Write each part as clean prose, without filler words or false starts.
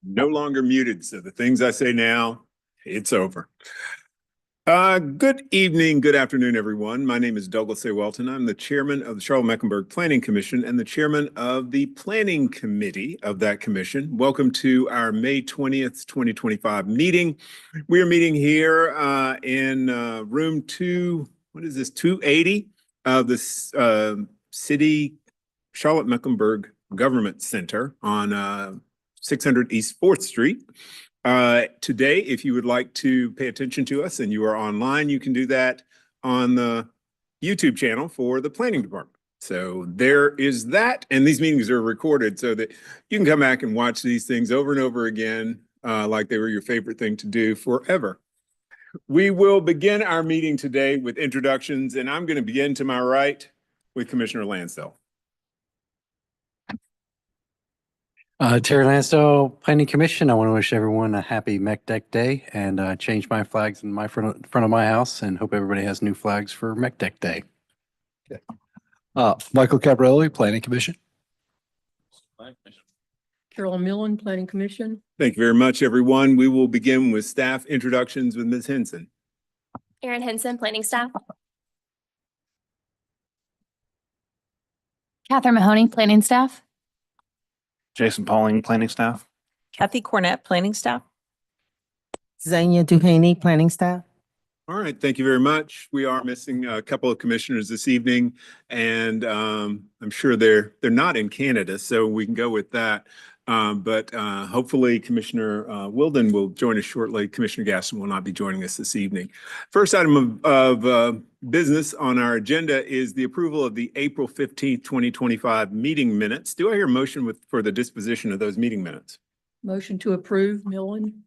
No longer muted, so the things I say now, it's over. Good evening, good afternoon, everyone. My name is Douglas A. Welton. I'm the chairman of the Charlotte-Mecklenburg Planning Commission and the chairman of the Planning Committee of that commission. Welcome to our May 20th, 2025 meeting. We are meeting here in room 280 of the City Charlotte-Mecklenburg Government Center on 600 East 4th Street. Today, if you would like to pay attention to us and you are online, you can do that on the YouTube channel for the planning department. So there is that. And these meetings are recorded so that you can come back and watch these things over and over again, like they were your favorite thing to do forever. We will begin our meeting today with introductions, and I'm going to begin to my right with Commissioner Lansdell. Terry Lansdell, Planning Commission. I want to wish everyone a happy MECDEC Day and change my flags in my front of my house and hope everybody has new flags for MECDEC Day. Okay. Michael Caprelli, Planning Commission. Carol Millen, Planning Commission. Thank you very much, everyone. We will begin with staff introductions with Ms. Henson. Erin Henson, planning staff. Catherine Mahoney, planning staff. Jason Pauling, planning staff. Kathy Cornett, planning staff. Zania Duhaney, planning staff. All right, thank you very much. We are missing a couple of commissioners this evening, and I'm sure they're not in Canada, so we can go with that. But hopefully Commissioner Wilden will join us shortly. Commissioner Gaston will not be joining us this evening. First item of business on our agenda is the approval of the April 15th, 2025 meeting minutes. Do I hear a motion for the disposition of those meeting minutes? Motion to approve, Millen.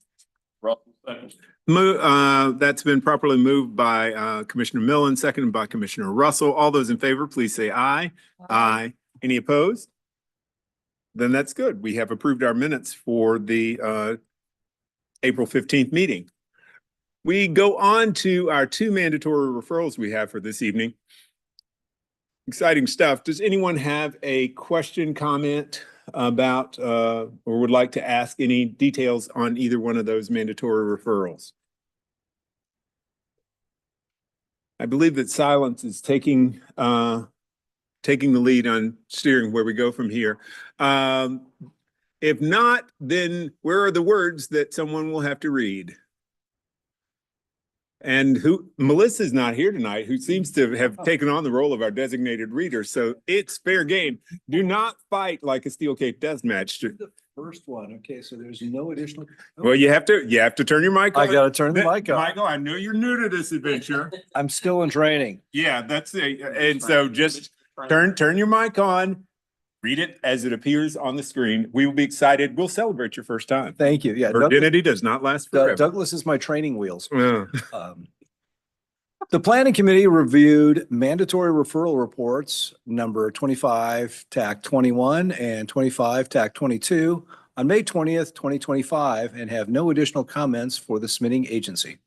That's been properly moved by Commissioner Millen, seconded by Commissioner Russell. All those in favor, please say aye. Aye. Any opposed? Then that's good. We have approved our minutes for the April 15th meeting. We go on to our two mandatory referrals we have for this evening. Exciting stuff. Does anyone have a question, comment about, or would like to ask any details on either one of those mandatory referrals? I believe that silence is taking the lead on steering where we go from here. If not, then where are the words that someone will have to read? And Melissa's not here tonight, who seems to have taken on the role of our designated reader. So it's fair game. Do not fight like a steel cake death match. The first one. Okay, so there's no additional. Well, you have to turn your mic on. I got to turn the mic on. Michael, I know you're new to this adventure. I'm still in training. Yeah, that's it. And so just turn your mic on. Read it as it appears on the screen. We will be excited. We'll celebrate your first time. Thank you. Yeah, Virginity does not last forever. Douglas is my training wheels. Yeah. The Planning Committee reviewed mandatory referral reports number 25 TAC 21 and 25 TAC 22 on May 20th, 2025, and have no additional comments for the submitting agency.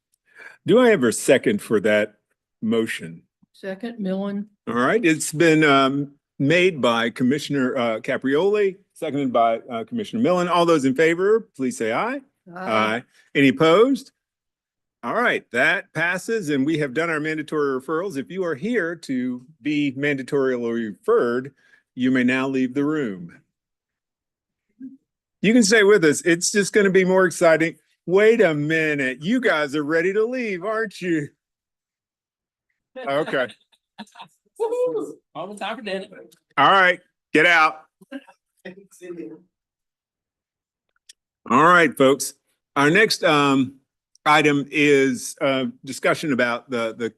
Do I have a second for that motion? Second, Millen. All right, it's been made by Commissioner Caprioli, seconded by Commissioner Millen. All those in favor, please say aye. Aye. Any opposed? All right, that passes, and we have done our mandatory referrals. If you are here to be mandatorily referred, you may now leave the room. You can stay with us. It's just going to be more exciting. Wait a minute. You guys are ready to leave, aren't you? Okay. All the time for dinner. All right, get out. All right, folks. Our next item is discussion about the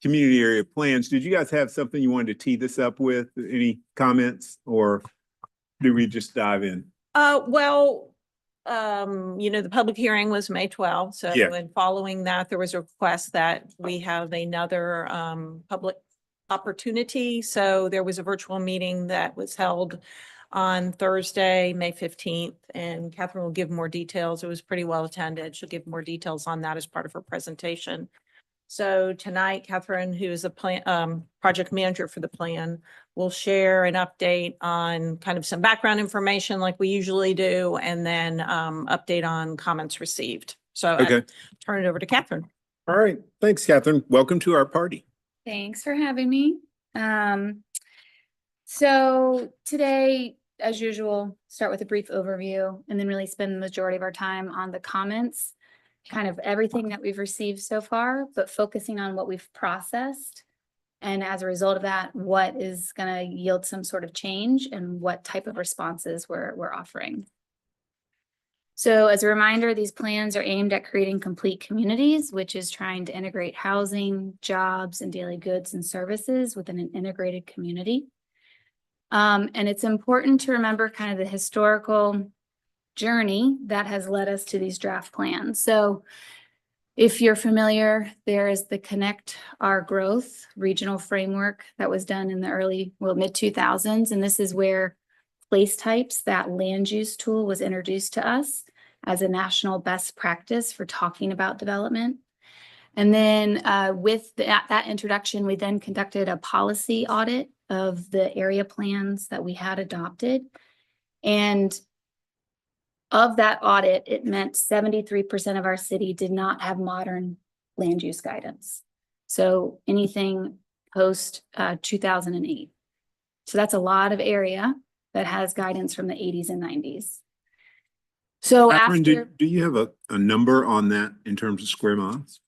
community area plans. Did you guys have something you wanted to tee this up with? Any comments, or do we just dive in? The public hearing was May 12th. So Yeah. and following that, there was a request that we have another public opportunity. So there was a virtual meeting that was held on Thursday, May 15th, and Catherine will give more details. It was pretty well attended. She'll give more details on that as part of her presentation. So tonight, Catherine, who is a project manager for the plan, will share an update on kind of some background information like we usually do, and then update on comments received. So I Okay. turn it over to Catherine. All right. Thanks, Catherine. Welcome to our party. Thanks for having me. So today, as usual, start with a brief overview and then really spend the majority of our time on the comments, kind of everything that we've received so far, but focusing on what we've processed. And as a result of that, what is going to yield some sort of change and what type of responses we're offering. So as a reminder, these plans are aimed at creating complete communities, which is trying to integrate housing, jobs, and daily goods and services within an integrated community. And it's important to remember kind of the historical journey that has led us to these draft plans. So if you're familiar, there is the Connect Our Growth regional framework that was done in the mid 2000s. And this is where place types, that land use tool, was introduced to us as a national best practice for talking about development. And then with that introduction, we then conducted a policy audit of the area plans that we had adopted. And of that audit, it meant 73% of our city did not have modern land use guidance. So anything post 2008. So that's a lot of area that has guidance from the 80s and 90s. So Catherine, after do you have a number on that in terms of square miles?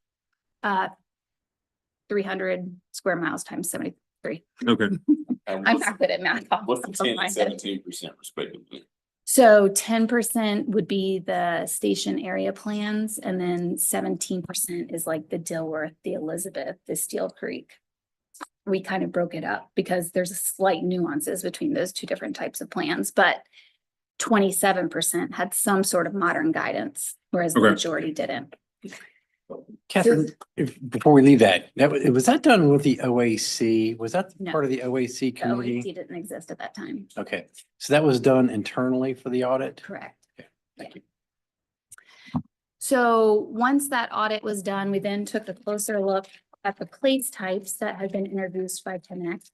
300 square miles times 73. Okay. I'm not good at math. What's the off the top 10 of my and head. 17% respectively? So 10% would be the station area plans, and then 17% is like the Dilworth, the Elizabeth, the Steel Creek. We kind of broke it up because there's a slight nuances between those two different types of plans, but 27% had some sort of modern guidance, whereas the Okay. majority didn't. Catherine, before we leave that, was that done with the OAC? Was that No. part of the OAC The committee? OAC didn't exist at that time. Okay, so that was done internally for the audit? Correct. Thank you. So once that audit was done, we then took a closer look at the place types that had been introduced by Connect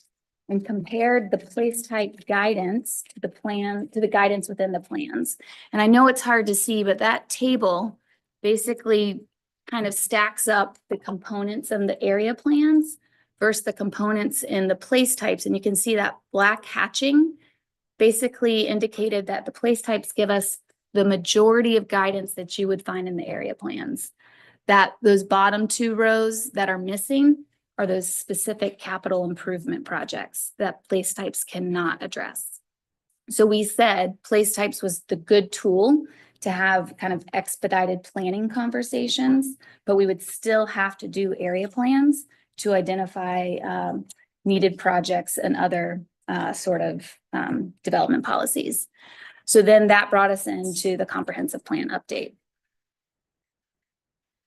and compared the place type guidance to the plan, to the guidance within the plans. And I know it's hard to see, but that table basically kind of stacks up the components in the area plans versus the components in the place types. And you can see that black hatching basically indicated that the place types give us the majority of guidance that you would find in the area plans. That those bottom two rows that are missing are those specific capital improvement projects that place types cannot address. So we said place types was the good tool to have kind of expedited planning conversations, but we would still have to do area plans to identify needed projects and other sort of development policies. So then that brought us into the comprehensive plan update.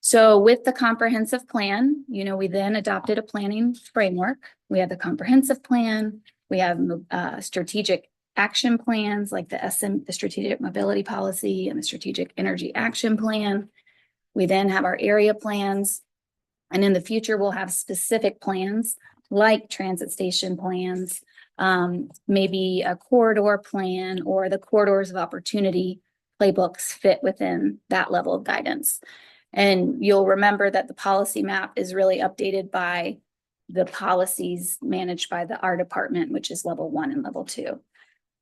So with the comprehensive plan, we then adopted a planning framework. We have the comprehensive plan, we have strategic action plans like the strategic mobility policy and the strategic energy action plan. We then have our area plans. And in the future, we'll have specific plans like transit station plans, maybe a corridor plan, or the corridors of opportunity playbooks fit within that level of guidance. And you'll remember that the policy map is really updated by the policies managed by our department, which is level 1 and level 2.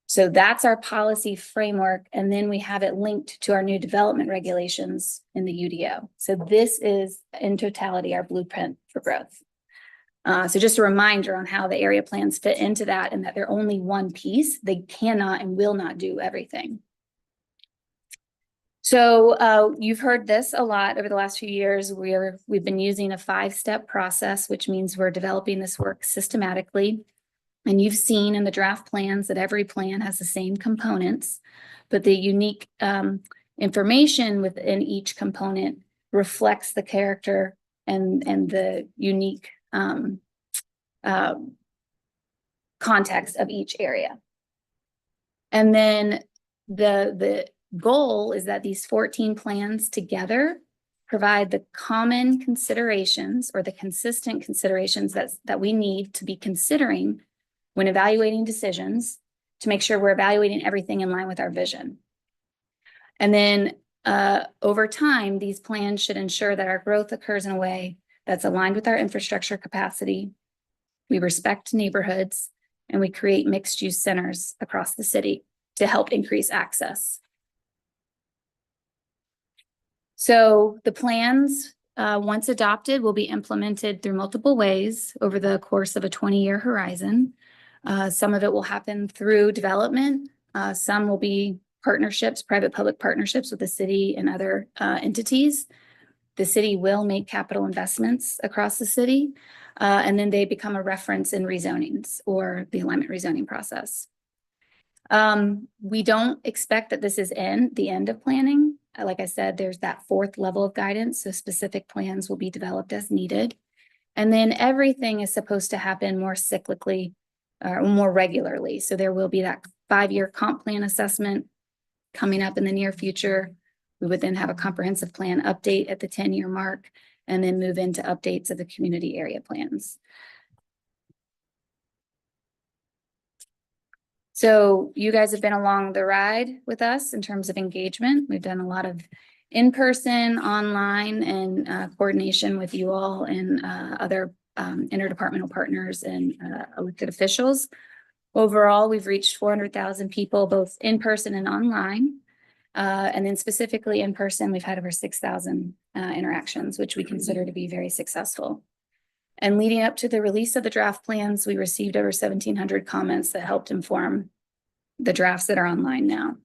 So that's our policy framework. And then we have it linked to our new development regulations in the UDO. So this is in totality our blueprint for growth. So just a reminder on how the area plans fit into that, and that they're only one piece. They cannot and will not do everything. So you've heard this a lot over the last few years. We've been using a 5-step process, which means we're developing this work systematically. And you've seen in the draft plans that every plan has the same components, but the unique information within each component reflects the character and the unique context of each area. And then the goal is that these 14 plans together provide the common considerations or the consistent considerations that we need to be considering when evaluating decisions to make sure we're evaluating everything in line with our vision. And then over time, these plans should ensure that our growth occurs in a way that's aligned with our infrastructure capacity. We respect neighborhoods and we create mixed-use centers across the city to help increase access. So the plans, once adopted, will be implemented through multiple ways over the course of a 20-year horizon. Some of it will happen through development. Some will be partnerships, private-public partnerships with the city and other entities. The city will make capital investments across the city, and then they become a reference in rezonings or the alignment rezoning process. We don't expect that this is the end of planning. Like I said, there's that fourth level of guidance, so specific plans will be developed as needed. And then everything is supposed to happen more cyclically or more regularly. So there will be that 5-year comp plan assessment coming up in the near future. We would then have a comprehensive plan update at the 10-year mark and then move into updates of the community area plans. So you guys have been along the ride with us in terms of engagement. We've done a lot of in-person, online, and coordination with you all and other interdepartmental partners and elected officials. Overall, we've reached 400,000 people, both in person and online. And then specifically in person, we've had over 6,000 interactions, which we consider to be very successful. And leading up to the release of the draft plans, we received over 1,700 comments that helped inform the drafts that are online now.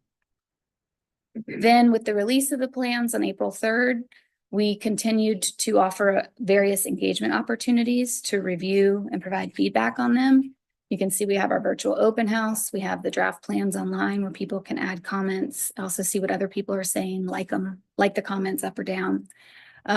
Then with the release of the plans on April 3rd, we continued to offer various engagement opportunities to review and provide feedback on them. You can see we have our virtual open house. We have the draft plans online where people can add comments, also see what other people are saying, like them, like the comments up or down.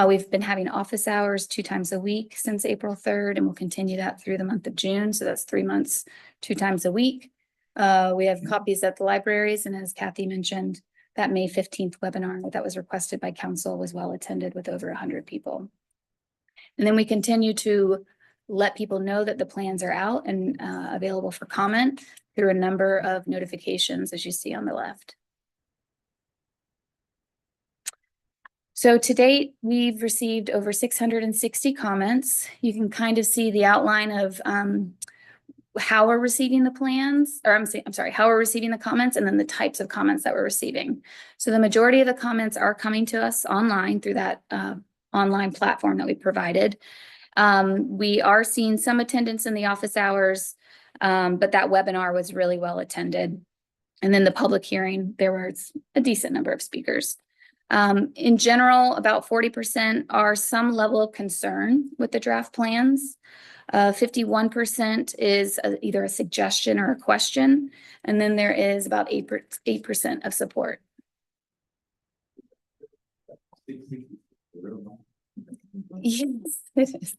We've been having office hours 2 times a week since April 3rd, and we'll continue that through the month of June. So that's 3 months, 2 times a week. We have copies at the libraries. And as Kathy mentioned, that May 15th webinar that was requested by council was well attended with over 100 people. And then we continue to let people know that the plans are out and available for comment through a number of notifications, as you see on the left. So to date, we've received over 660 comments. You can kind of see the outline of how we're receiving the plans, or I'm sorry, how we're receiving the comments and then the types of comments that we're receiving. So the majority of the comments are coming to us online through that online platform that we provided. We are seeing some attendance in the office hours, but that webinar was really well attended. And then the public hearing, there was a decent number of speakers. In general, about 40% are some level of concern with the draft plans. 51% is either a suggestion or a question. And then there is about 8% of support. Yes, it is.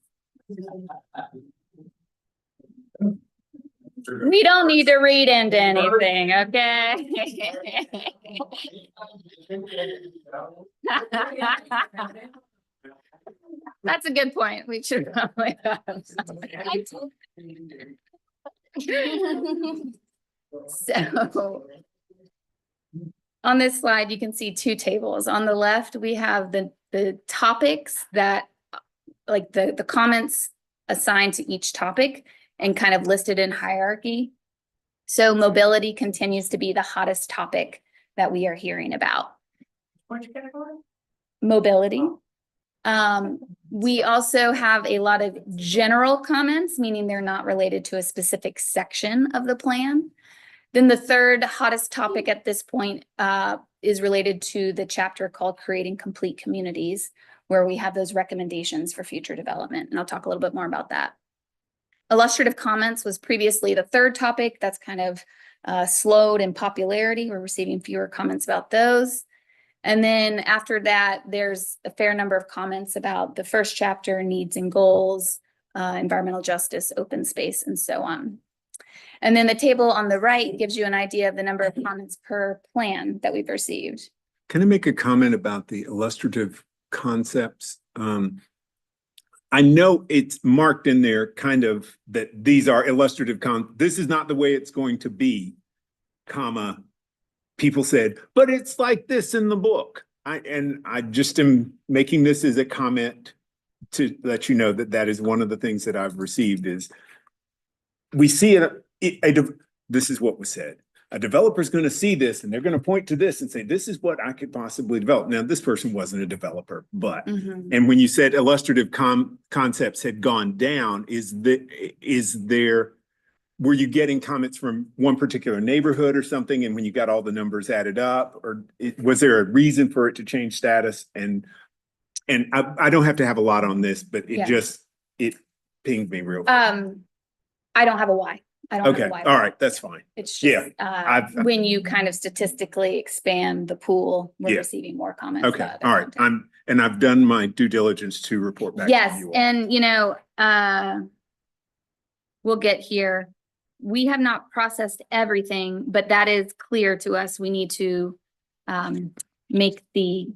We don't need to read into anything, okay? That's a good point. We should probably So on this slide, you can see 2 tables. On the left, we have the topics that, like the comments assigned to each topic and kind of listed in hierarchy. So mobility continues to be the hottest topic that we are hearing about. Which category? Mobility. We also have a lot of general comments, meaning they're not related to a specific section of the plan. Then the third hottest topic at this point is related to the chapter called Creating Complete Communities, where we have those recommendations for future development. And I'll talk a little bit more about that. Illustrative comments was previously the third topic. That's kind of slowed in popularity. We're receiving fewer comments about those. And then after that, there's a fair number of comments about the first chapter, needs and goals, environmental justice, open space, and so on. And then the table on the right gives you an idea of the number of comments per plan that we've received. Can I make a comment about the illustrative concepts. I know it's marked in there kind of that these are illustrative this is not the way it's going to be, comma. People said, but it's like this in the book. I just am making this as a comment to let you know that that is one of the things that I've received is we see this is what was said. A developer is going to see this and they're going to point to this and say, this is what I could possibly develop. Now, this person wasn't a developer, but, and when you said illustrative concepts had gone down, were you getting comments from one particular neighborhood or something? And when you got all the numbers added up, or was there a reason for it to change status? And I don't have to have a lot on this, but it pinged me real quick. I don't have a why. I don't Okay, have a why. all right, that's fine. It's Yeah, just, when you kind of statistically expand the pool, we're Yeah. receiving more comments. Okay, than all right. content. I've done my due diligence to report back to Yes, you all. and we'll get here. We have not processed everything, but that is clear to us. We need to make the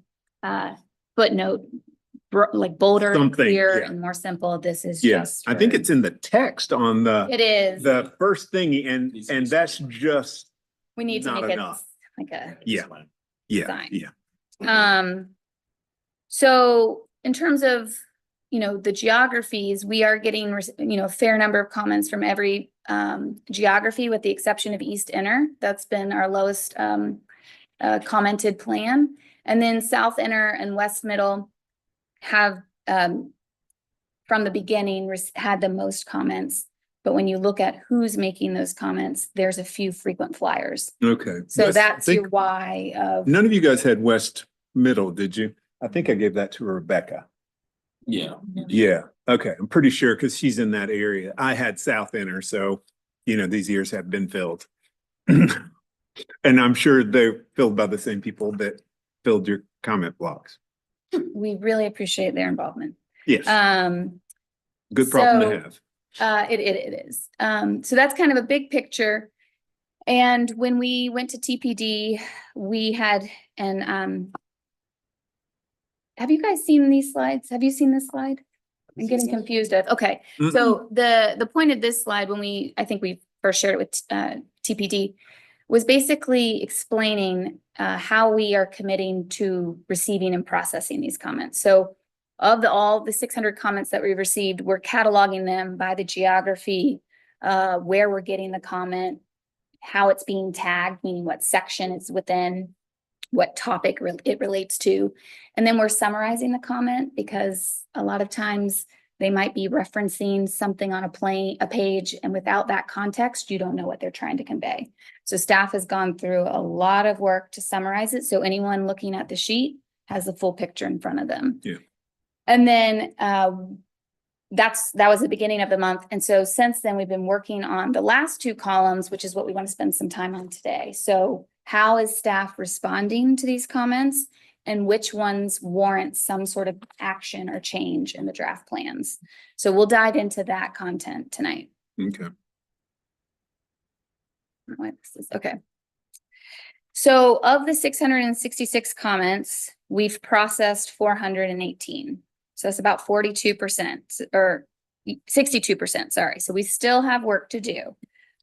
footnote like bolder and Something, clear yeah. and more simple. This is Yes, just. I think for- it's in the text on It is. the first thing, and that's just, We need to not make it enough. like a. yeah, Design. yeah. So in terms of, the geographies, we are getting, a fair number of comments from every geography with the exception of East Inner. That's been our lowest commented plan. And then South Inner and West Middle have from the beginning had the most comments. But when you look at who's making those comments, there's a few frequent flyers. Okay. So I that's think your why of. none of you guys had West Middle, did you? I think I gave that to Rebecca. Yeah. Yeah, okay, I'm pretty sure because she's in that area. I had South Inner, so, these years have been filled. And I'm sure they're filled by the same people that filled your comment blocks. We really appreciate their involvement. Yes, good problem to so- have. It is. So that's kind of a big picture. And when we went to TPD, we had, have you guys seen these slides? Have you seen this slide? I'm getting confused. Okay. So the point of this slide, I think we first shared it with TPD, was basically explaining how we are committing to receiving and processing these comments. So of all the 600 comments that we received, we're cataloging them by the geography, where we're getting the comment, how it's being tagged, meaning what section it's within, what topic it relates to. And then we're summarizing the comment because a lot of times they might be referencing something on a page, and without that context, you don't know what they're trying to convey. So staff has gone through a lot of work to summarize it. So anyone looking at the sheet has the full picture in front of them. Yeah. And then that was the beginning of the month. And so since then, we've been working on the last two columns, which is what we want to spend some time on today. So how is staff responding to these comments, and which ones warrant some sort of action or change in the draft plans? So we'll dive into that content tonight. Okay. Okay. So of the 666 comments, we've processed 418. So that's about 42% or 62%, sorry. So we still have work to do.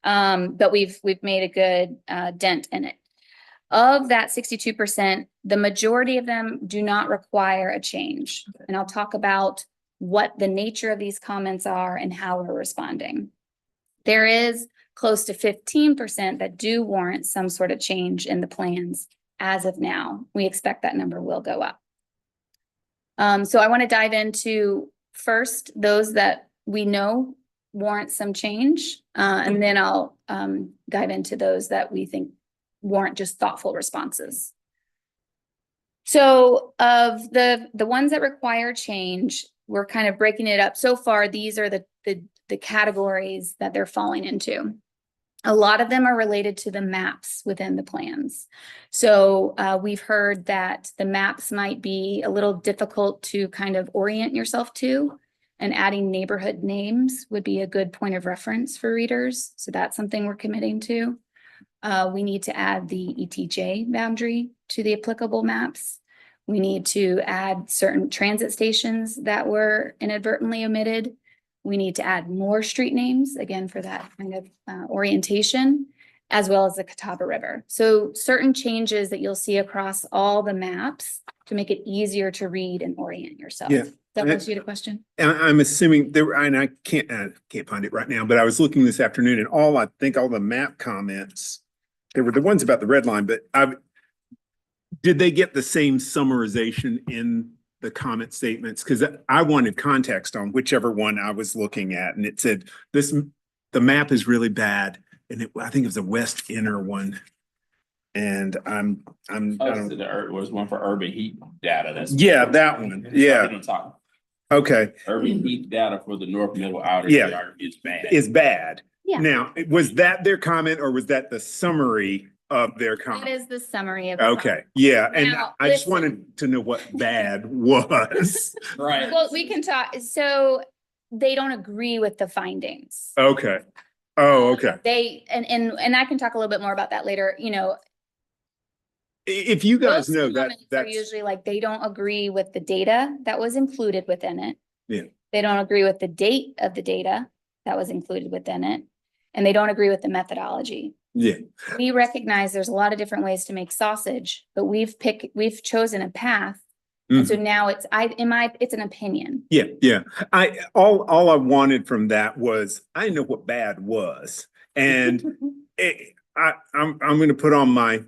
But we've made a good dent in it. Of that 62%, the majority of them do not require a change. And I'll talk about what the nature of these comments are and how we're responding. There is close to 15% that do warrant some sort of change in the plans as of now. We expect that number will go up. So I want to dive into first those that we know warrant some change, and then I'll dive into those that we think warrant just thoughtful responses. So of the ones that require change, we're kind of breaking it up. So far, these are the categories that they're falling into. A lot of them are related to the maps within the plans. So we've heard that the maps might be a little difficult to kind of orient yourself to, and adding neighborhood names would be a good point of reference for readers. So that's something we're committing to. We need to add the ETJ boundary to the applicable maps. We need to add certain transit stations that were inadvertently omitted. We need to add more street names, again, for that kind of orientation, as well as the Catawba River. So certain changes that you'll see across all the maps to make it easier to read and orient yourself. Yeah. Does that answer your question? And I'm assuming there, and I can't find it right now, but I was looking this afternoon and I think all the map comments, there were the ones about the red line, but did they get the same summarization in the comment statements? Because I wanted context on whichever one I was looking at, and it said the map is really bad, and I think it was a West Inner one. And I don't. Was one for urban heat data. That's. Yeah, that one. Yeah. Okay. Urban heat data for the North Middle Outer Yeah. Yard is bad. Is bad. Yeah. Now, was that their comment or was that the summary of their That comment? is the summary of. Okay, yeah, and Now, I just listen. wanted to know what bad was. Right. Well, we can talk, so they don't agree with the findings. Okay. Oh, okay. They, and I can talk a little bit more about that later, you know. If you guys Those know that, comments are that's, usually like, they don't agree with the data that was included within it. Yeah. They don't agree with the date of the data that was included within it, and they don't agree with the methodology. yeah, We recognize there's a lot of different ways to make sausage, but we've chosen a path. And so now it's an opinion. yeah. All I wanted from that was, I know what bad was. And I'm gonna put on my,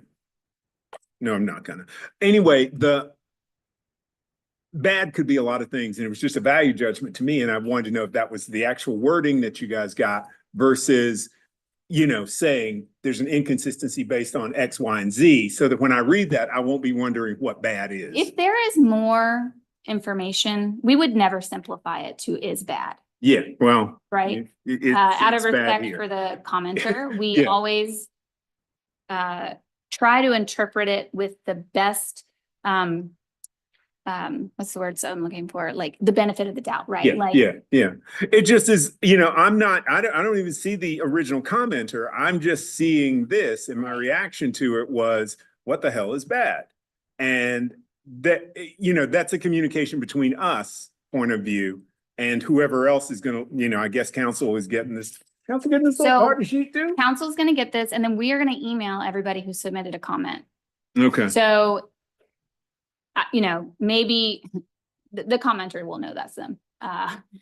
no, I'm not gonna. Anyway, the bad could be a lot of things, and it was just a value judgment to me, and I wanted to know if that was the actual wording that you guys got versus, you know, saying there's an inconsistency based on X, Y, and Z, so that when I read that, I won't be wondering what bad is. If there is more information, we would never simplify it to is bad, Yeah, well. right? Out of respect for the commenter, we Yeah. always try to interpret it with the best, what's the words I'm looking for? Like the benefit of the doubt, right? Yeah, Like, yeah. It just is, you know, I don't even see the original commenter. I'm just seeing this, and my reaction to it was, what the hell is bad? And that, you know, that's a communication between us point of view and whoever else is gonna, you know, I guess council is getting this. Council getting this little So- party sheet too? council's gonna get this, and then we are gonna email everybody who submitted a comment. Okay, So, you know, maybe the commenter will know that's them.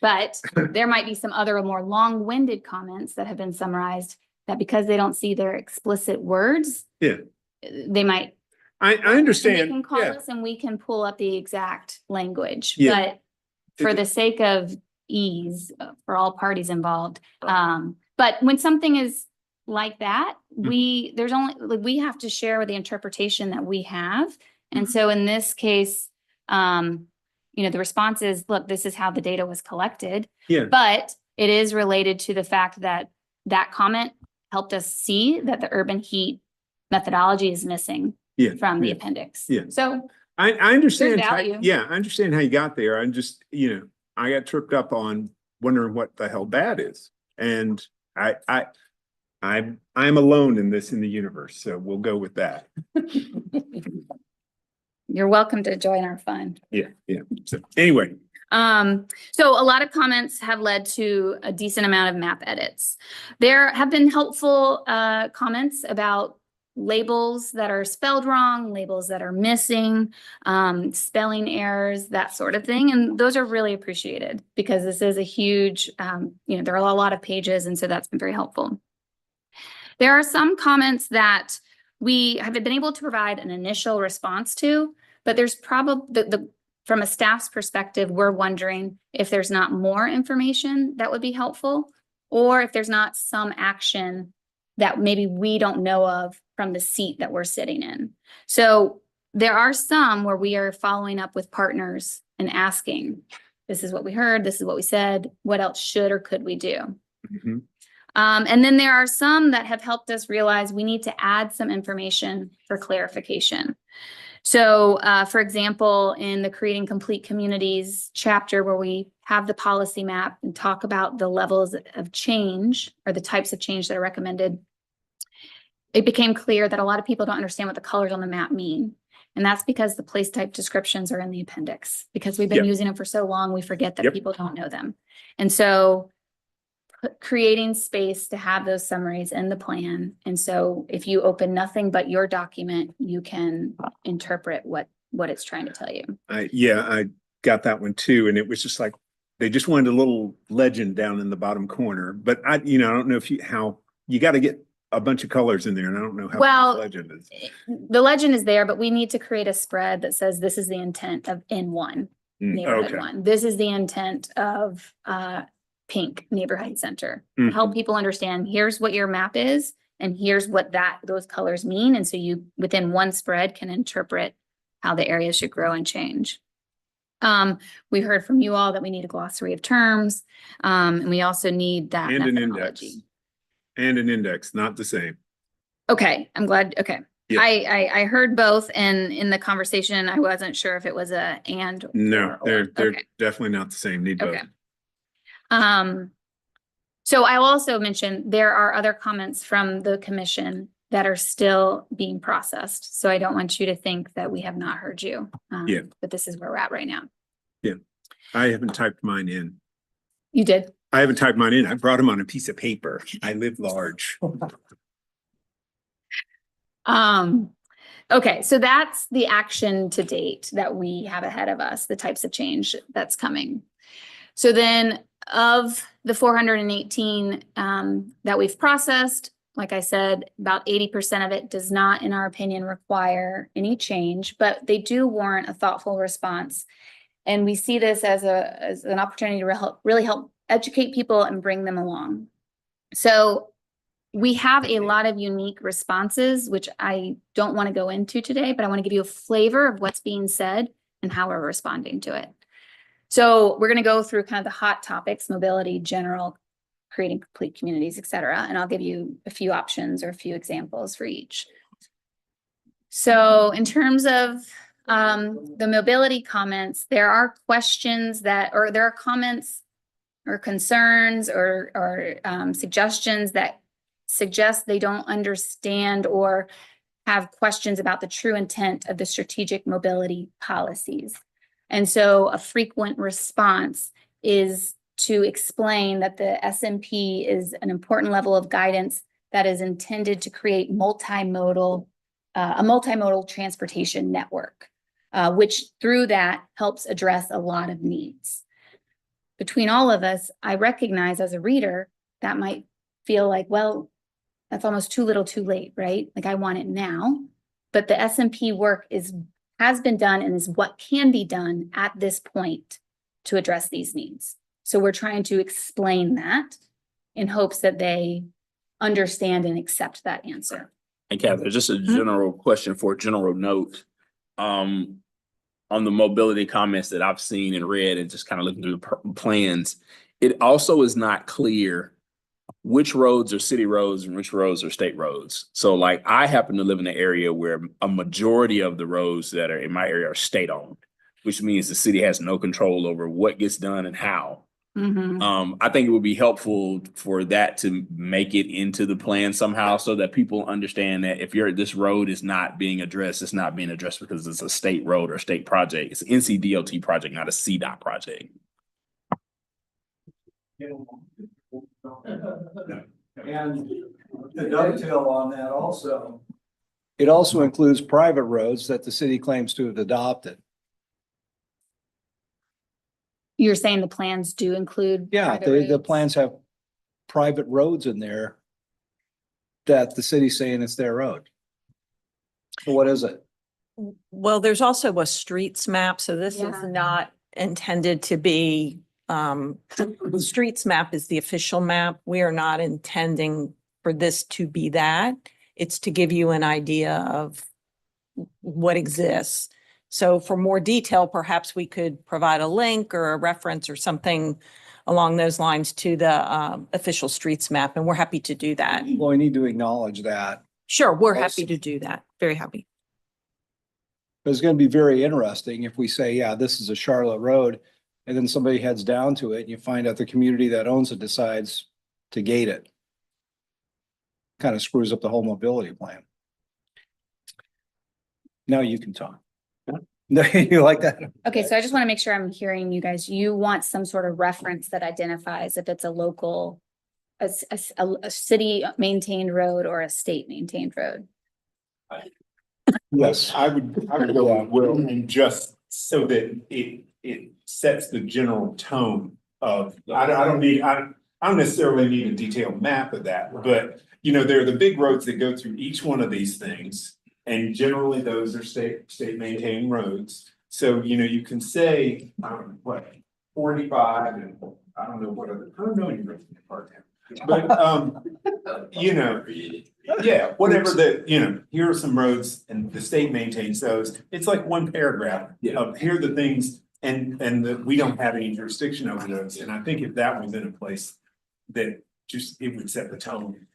But there might be some other more long-winded comments that have been summarized that because they don't see their explicit words. Yeah. They might. I They understand, can call yeah. us and we can pull up the exact language, Yeah. but for the sake of ease for all parties involved. But when something is like that, we have to share the interpretation that we have. And so in this case, you know, the response is, look, this is how the data was collected. Yeah. But it is related to the fact that that comment helped us see that the urban heat methodology is missing Yeah, from the yeah. appendix. Yeah. So I understand. value. Yeah, I understand how you got there. I'm just, you know, I got tripped up on wondering what the hell bad is. And I'm alone in this in the universe, so we'll go with that. you're welcome to join our fun. Yeah. So anyway, So a lot of comments have led to a decent amount of map edits. There have been helpful comments about labels that are spelled wrong, labels that are missing, spelling errors, that sort of thing. And those are really appreciated because this is a huge, you know, there are a lot of pages, and so that's been very helpful. There are some comments that we have been able to provide an initial response to, but there's probably from a staff's perspective, we're wondering if there's not more information that would be helpful, or if there's not some action that maybe we don't know of from the seat that we're sitting in. So there are some where we are following up with partners and asking, this is what we heard, this is what we said, what else should or could we do? mhm. And then there are some that have helped us realize we need to add some information for clarification. So, for example, in the Creating Complete Communities chapter where we have the policy map and talk about the levels of change or the types of change that are recommended, it became clear that a lot of people don't understand what the colors on the map mean. And that's because the place type descriptions are in the appendix, because we've been Yep. using them for so long, we forget that Yep. people don't know them. And so creating space to have those summaries in the plan. And so if you open nothing but your document, you can interpret what it's trying to tell you. I got that one too, and it was just like, they just wanted a little legend down in the bottom corner, but I don't know how, you got to get a bunch of colors in there, and I don't know how Well, the legend is. The legend is there, but we need to create a spread that says this is the intent of N1, neighborhood Okay. one. This is the intent of Pink Neighborhood Center. To help people understand, here's what your map is, and here's what those colors mean. And so you, within one spread, can interpret how the area should grow and change. We heard from you all that we need a glossary of terms, and we also need that And an methodology. index. And an index, not the same. Okay, I'm glad, okay. Yeah. I heard both, and in the conversation, I wasn't sure if it was a and. No, or. they're Okay. definitely not the same. Need both. Okay. So I'll also mention, there are other comments from the commission that are still being processed. So I don't want you to think that we have not heard you. Yeah. But this is where we're at right now. I haven't typed mine in. You did? I haven't typed mine in. I brought them on a piece of paper. I live large. Okay, so that's the action to date that we have ahead of us, the types of change that's coming. So then of the 418 that we've processed, like I said, about 80% of it does not, in our opinion, require any change, but they do warrant a thoughtful response. And we see this as an opportunity to really help educate people and bring them along. So we have a lot of unique responses, which I don't want to go into today, but I want to give you a flavor of what's being said and how we're responding to it. So we're going to go through kind of the hot topics: mobility, general, creating complete communities, et cetera. And I'll give you a few options or a few examples for each. So in terms of the mobility comments, there are questions there are comments or concerns or suggestions that suggest they don't understand or have questions about the true intent of the strategic mobility policies. And so a frequent response is to explain that the SMP is an important level of guidance that is intended to create a multimodal transportation network, which through that helps address a lot of needs. Between all of us, I recognize as a reader that might feel like, well, that's almost too little too late, right? Like I want it now, but the SMP work has been done and is what can be done at this point to address these needs. So we're trying to explain that in hopes that they understand and accept that answer. And Catherine, just a general question for a general note. On the mobility comments that I've seen and read and just kind of looking through the plans, it also is not clear which roads are city roads and which roads are state roads. So like I happen to live in an area where a majority of the roads that are in my area are state owned, which means the city has no control over what gets done and how. I think it would be helpful for that to make it into the plan somehow so that people understand that if this road is not being addressed, it's not being addressed because it's a state road or state project. It's an NCDOT project, not a CDOT project. And to dovetail on that also, it also includes private roads that the city claims to have adopted. You're saying the plans do include? Yeah, private the roads? plans have private roads in there that the city's saying it's their road. So what is it? Well, there's also a streets map, so this is Yeah. not intended to be, the streets map is the official map. We are not intending for this to be that. It's to give you an idea of what exists. So for more detail, perhaps we could provide a link or a reference or something along those lines to the official streets map, and we're happy to do that. Well, we need to acknowledge that. Sure, we're Also- happy to do that. Very happy. But it's going to be very interesting if we say, yeah, this is a Charlotte road, and then somebody heads down to it and you find out the community that owns it decides to gate it. Kind of screws up the whole mobility plan. Now you can talk. You like that? Okay, so I just want to make sure I'm hearing you guys. You want some sort of reference that identifies if it's a local, a city maintained road or a state maintained road. Yes. I would go with Will, and just so that it sets the general tone of, I don't necessarily need a detailed map of that, but you know, there are the big roads that go through each one of these things. And generally those are state maintained roads. So, you know, you can say, what, 45 and I don't know what other, I don't know any roads in the park now. But, you know, yeah, whatever the, you know, here are some roads and the state maintains those. It's like one paragraph of here are the things and we don't have any jurisdiction over those. And I think if that was in a place that just, it would set the tone.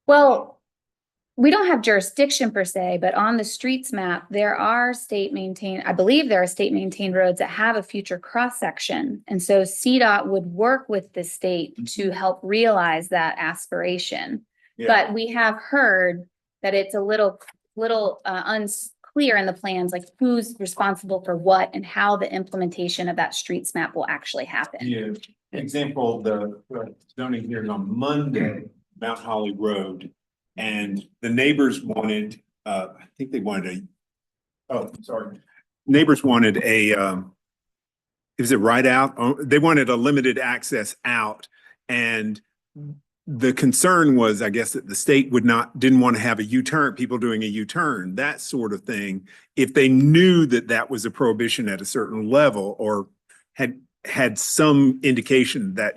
Well, we don't have jurisdiction per se, but on the streets map, there are state maintained, I believe there are state maintained roads that have a future cross section. And so CDOT would work with the state to help realize that aspiration. Yeah. But we have heard that it's a little unclear in the plans, like who's responsible for what and how the implementation of that streets map will actually happen. Yeah, example, the zoning hearing on Monday, Mount Holly Road. And the neighbors wanted, I think they wanted neighbors wanted is it right out? Oh, they wanted a limited access out. And the concern was, I guess, that the state didn't want to have a U-turn, people doing a U-turn, that sort of thing. If they knew that that was a prohibition at a certain level or had some indication that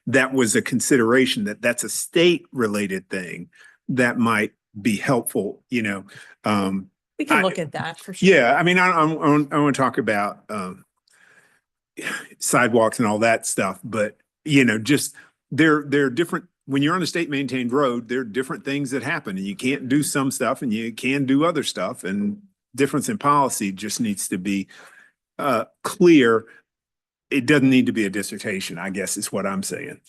that was a consideration, that that's a state related thing that might be helpful, you know. We can look at that for sure. Yeah, I mean, I want to talk about sidewalks and all that stuff, but you know, just they're different. When you're on a state maintained road, there are different things that happen, and you can't do some stuff and you can do other stuff, and difference in policy just needs to be clear. It doesn't need to be a dissertation, I guess is what I'm saying.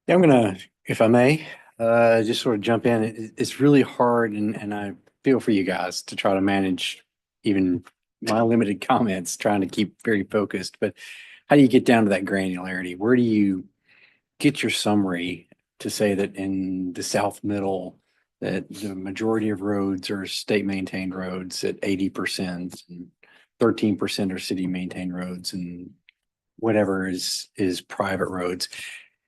Yeah, I'm gonna, if I may, just sort of jump in. It's really hard, and I feel for you guys to try to manage even my limited comments, trying to keep very focused. But how do you get down to that granularity? Where do you get your summary to say that in the South Middle, that the majority of roads are state maintained roads at 80%, and 13% are city maintained roads, and whatever is private roads?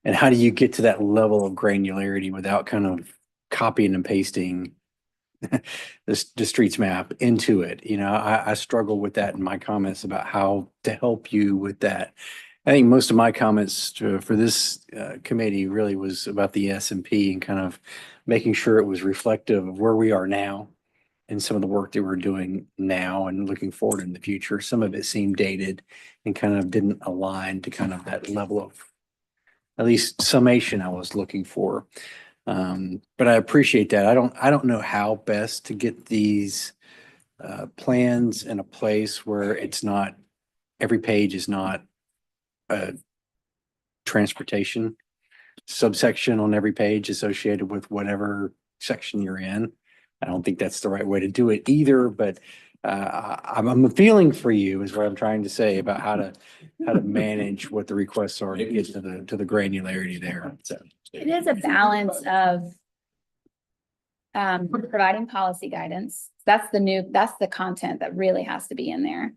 And how do you get to that level of granularity without kind of copying and pasting the streets map into it? You know, I struggle with that in my comments about how to help you with that. I think most of my comments for this committee really was about the S&P and kind of making sure it was reflective of where we are now and some of the work that we're doing now and looking forward in the future. Some of it seemed dated and kind of didn't align to kind of that level of at least summation I was looking for. But I appreciate that. I don't know how best to get these plans in a place where it's not, every page is not a transportation subsection on every page associated with whatever section you're in. I don't think that's the right way to do it either, but I'm feeling for you is what I'm trying to say about how to manage what the requests are to get to the granularity there. So It is a balance of providing policy guidance. That's the content that really has to be in there.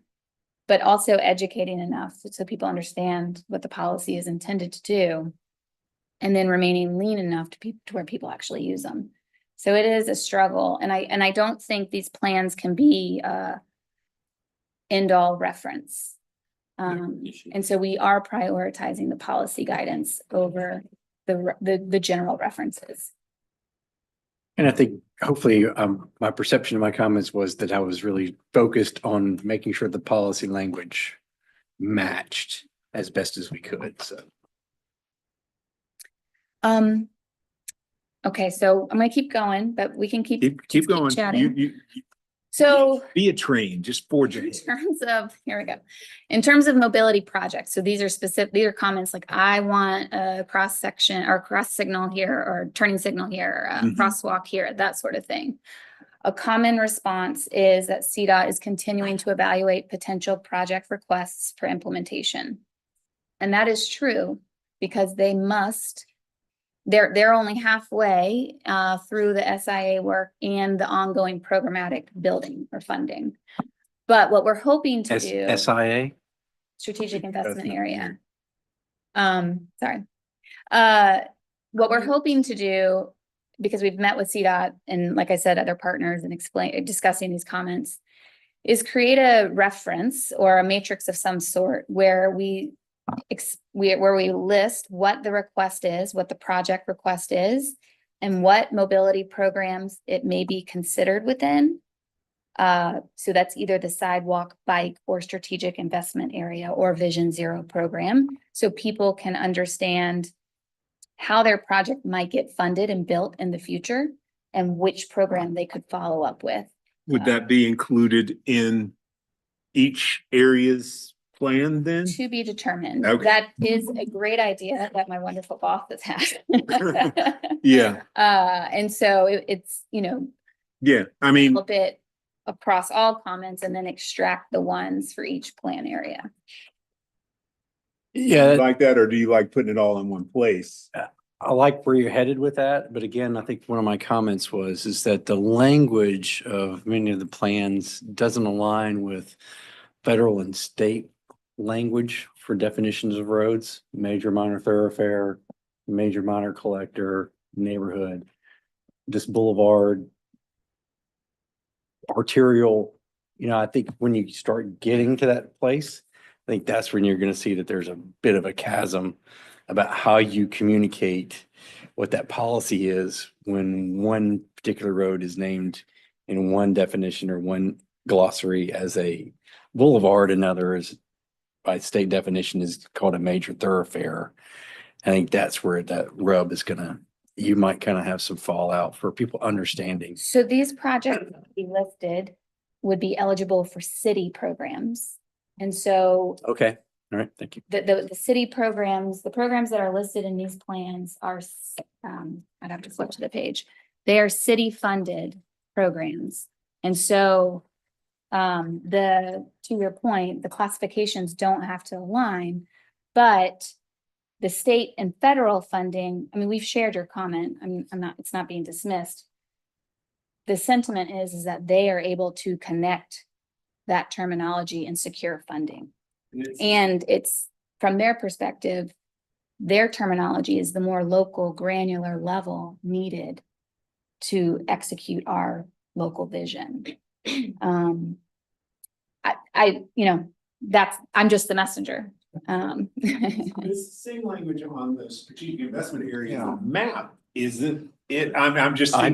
But also educating enough so people understand what the policy is intended to do. And then remaining lean enough to where people actually use them. So it is a struggle. And I don't think these plans can be end all reference. And so we are prioritizing the policy guidance over the general references. And I think hopefully my perception of my comments was that I was really focused on making sure the policy language matched as best as we could. So. Okay, so I'm gonna keep going, but we can keep going. chatting. So Be a train, just forge in it. terms of, here we go. In terms of mobility projects, so these are comments like, I want a cross section or cross signal here or turning signal here, or a crosswalk here, that sort of thing. A common response is that CDOT is continuing to evaluate potential project requests for implementation. And that is true because they must, they're only halfway through the SIA work and the ongoing programmatic building or funding. But what we're hoping to do. SIA? Strategic Investment Investment Area. Sorry. What we're hoping to do, because we've met with CDOT and like I said, other partners and discussing these comments, is create a reference or a matrix of some sort where we list what the request is, what the project request is, and what mobility programs it may be considered within. So that's either the sidewalk, bike, or strategic investment area or Vision Zero program. So people can understand how their project might get funded and built in the future and which program they could follow up with. Would that be included in each area's plan then? To be determined. Okay. That is a great idea that my wonderful boss has had. Yeah, And so it's, yeah. I mean, develop it across all comments and then extract the ones for each plan area. you Yeah, like that, or do you like putting it all in one place? I like where you're headed with that, but again, I think one of my comments is that the language of many of the plans doesn't align with federal and state language for definitions of roads, major minor thoroughfare, major minor collector, neighborhood, just boulevard, arterial. I think when you start getting to that place, I think that's when you're going to see that there's a bit of a chasm about how you communicate what that policy is when one particular road is named in one definition or one glossary as a boulevard, another is by state definition is called a major thoroughfare. I think that's where that rub is you might kind of have some fallout for people understanding. So these projects that we listed would be eligible for city programs. And so Okay, all right, thank you. the city programs, the programs that are listed in these plans are, I'd have to flip to the page. They are city funded programs. And so to your point, the classifications don't have to align, but the state and federal funding, I mean, we've shared your comment. It's not being dismissed. The sentiment is that they are able to connect that terminology and secure funding. And it's from their perspective, their terminology is the more local, granular level needed to execute our local vision. I'm just the messenger. It's the same language on the strategic investment area map, isn't it? I'm just. I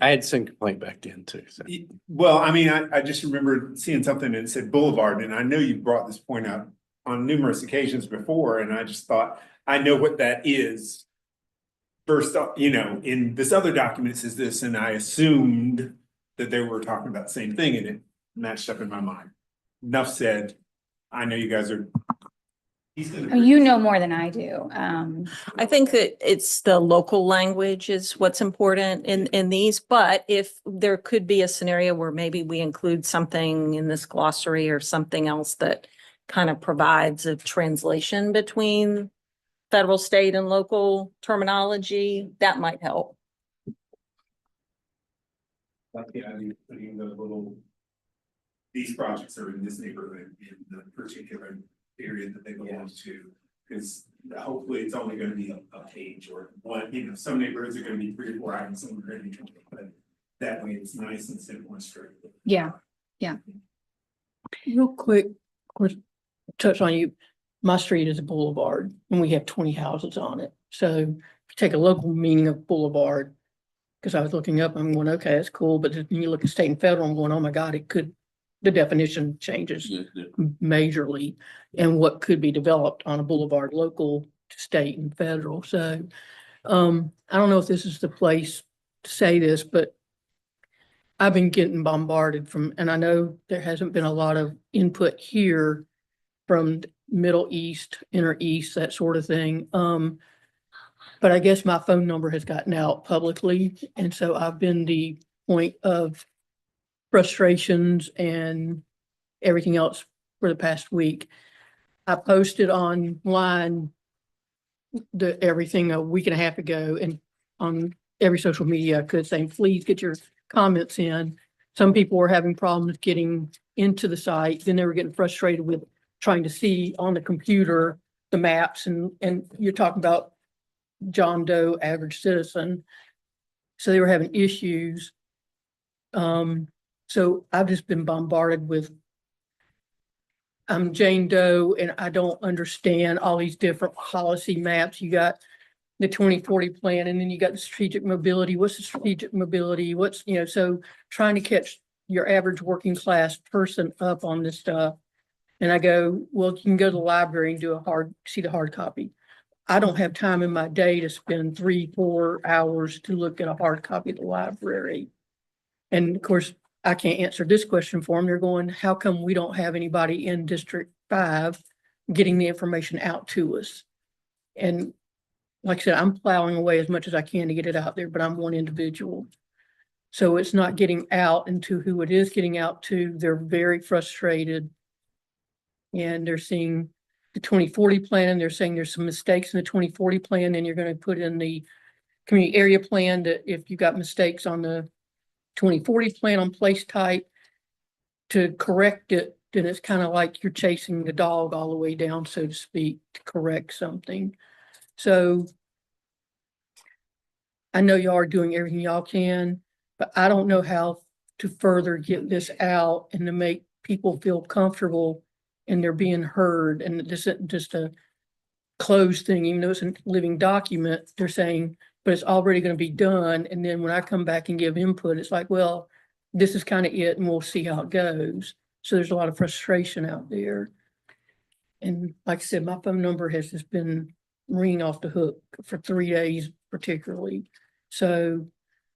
had some complaint back then too. So. Well, I mean, I just remember seeing something that said Boulevard, and I know you brought this point out on numerous occasions before, and I just thought, I know what that is. First, in this other document says this, and I assumed that they were talking about the same thing, and it matched up in my mind. Enough said. I know you guys are. You know more than I do. I think that it's the local language is what's important in these, but if there could be a scenario where maybe we include something in this glossary or something else that kind of provides a translation between federal, state, and local terminology, that might help. Like the idea of putting the these projects are in this neighborhood in the particular area that they belong to. Because hopefully it's only gonna be a page or one, some neighborhoods are gonna be 3 or 4 items, some are gonna be 20, but that way it's nice and simple and straight. Yeah. Real quick, of course, touch on you. My street is a boulevard and we have 20 houses on it. So if you take a local meaning of boulevard, because I was looking up, I'm going, okay, that's cool. But then you look at state and federal, I'm going, oh my God, the definition changes majorly and what could be developed on a boulevard, local, state and federal. So I don't know if this is the place to say this, but I've been getting bombarded and I know there hasn't been a lot of input here from Middle East, Inner East, that sort of thing. But I guess my phone number has gotten out publicly. And so I've been the point of frustrations and everything else for the past week. I posted online everything a week and a half ago and on every social media I could, saying, please get your comments in. Some people were having problems getting into the site. Then they were getting frustrated with trying to see on the computer the maps, and you're talking about John Doe, average citizen. So they were having issues. So I've just been bombarded with, I'm Jane Doe and I don't understand all these different policy maps. You got the 2040 plan, and then you got the strategic mobility. What's the strategic mobility? What's, so trying to catch your average working class person up on this stuff. And I go, well, you can go to the library and see the hard copy. I don't have time in my day to spend 3-4 hours to look at a hard copy at the library. And of course, I can't answer this question for them. They're going, how come we don't have anybody in District 5 getting the information out to us? And like I said, I'm plowing away as much as I can to get it out there, but I'm one individual. So it's not getting out, and to who it is getting out to, they're very frustrated. And they're seeing the 2040 plan, and they're saying there's some mistakes in the 2040 plan, and you're going to put in the community area plan that if you got mistakes on the 2040 plan on place type to correct it, then it's kind of like you're chasing the dog all the way down, so to speak, to correct something. So I know y'all are doing everything y'all can, but I don't know how to further get this out and to make people feel comfortable and they're being heard. And this isn't just a closed thing, even though it's a living document, they're saying, but it's already going to be done. And then when I come back and give input, it's like, well, this is kind of it, and we'll see how it goes. So there's a lot of frustration out there. And like I said, my phone number has just been ringing off the hook for 3 days, particularly. So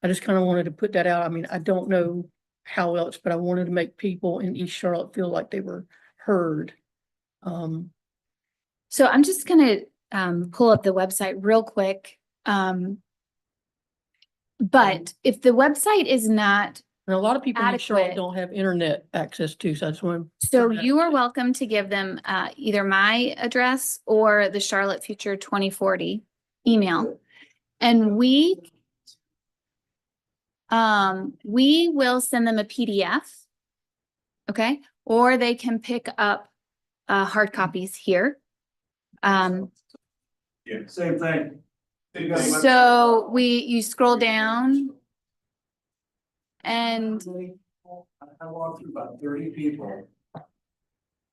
I just kind of wanted to put that out. I mean, I don't know how else, but I wanted to make people in East Charlotte feel like they were heard. So I'm just gonna pull up the website real quick. But if the website is not, And a lot of people in Charlotte adequate. don't have internet access to, so I just want to. so you are welcome to give them either my address or the Charlotte Future 2040 email. And we will send them a PDF. Okay, or they can pick up hard copies here. Yeah, same thing. So you scroll down and I walked through about 30 people.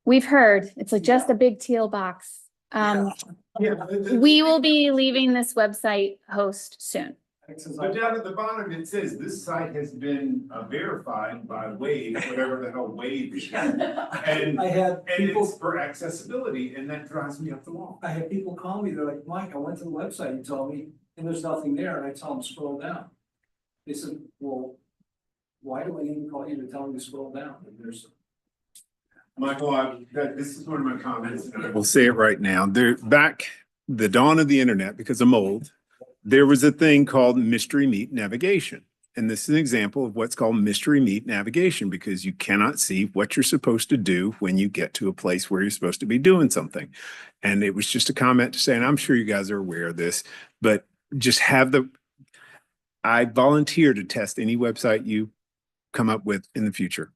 we've heard, it's like just a big teal box. We will be leaving this website host soon. But down at the bottom, it says this site has been verified by Wave, whatever the hell Wave is. And I had people, it's for accessibility, and that drives me up the wall. I had people call me, they're like, Mike, I went to the website, you told me, and there's nothing there, and I tell them scroll down. They said, well, why do I need to call you to tell me to scroll down? And there's. Michael, this is one of my comments, and I will say it right now. Back the dawn of the internet, because I'm old, there was a thing called mystery meat navigation. And this is an example of what's called mystery meat navigation, because you cannot see what you're supposed to do when you get to a place where you're supposed to be doing something. And it was just a comment to say, and I'm sure you guys are aware of this, but just I volunteer to test any website you come up with in the future.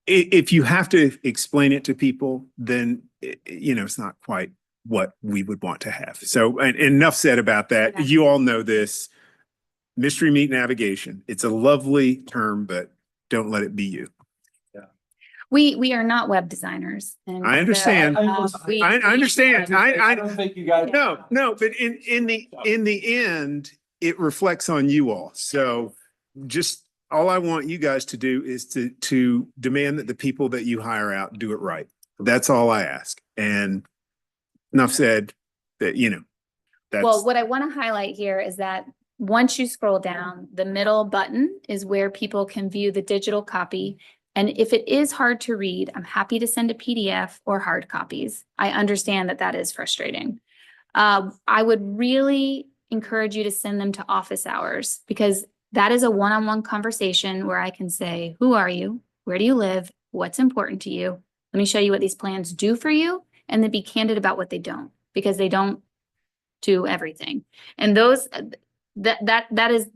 If you have to explain it to people, then, it's not quite what we would want to have. So and enough said about that. Yeah. You all know this. Mystery meat navigation. It's a lovely term, but don't let it be you. We are not web designers. And I understand. we- I understand. I don't think you guys. No, but in the end, it reflects on you all. So just all I want you guys to do is to demand that the people that you hire out do it right. That's all I ask. And enough said that, that's. Well, what I want to highlight here is that once you scroll down, the middle button is where people can view the digital copy. And if it is hard to read, I'm happy to send a PDF or hard copies. I understand that that is frustrating. I would really encourage you to send them to office hours, because That is a one-on-one conversation where I can say, who are you? Where do you live? What's important to you? Let me show you what these plans do for you, and then be candid about what they don't, because they don't do everything. And those, that is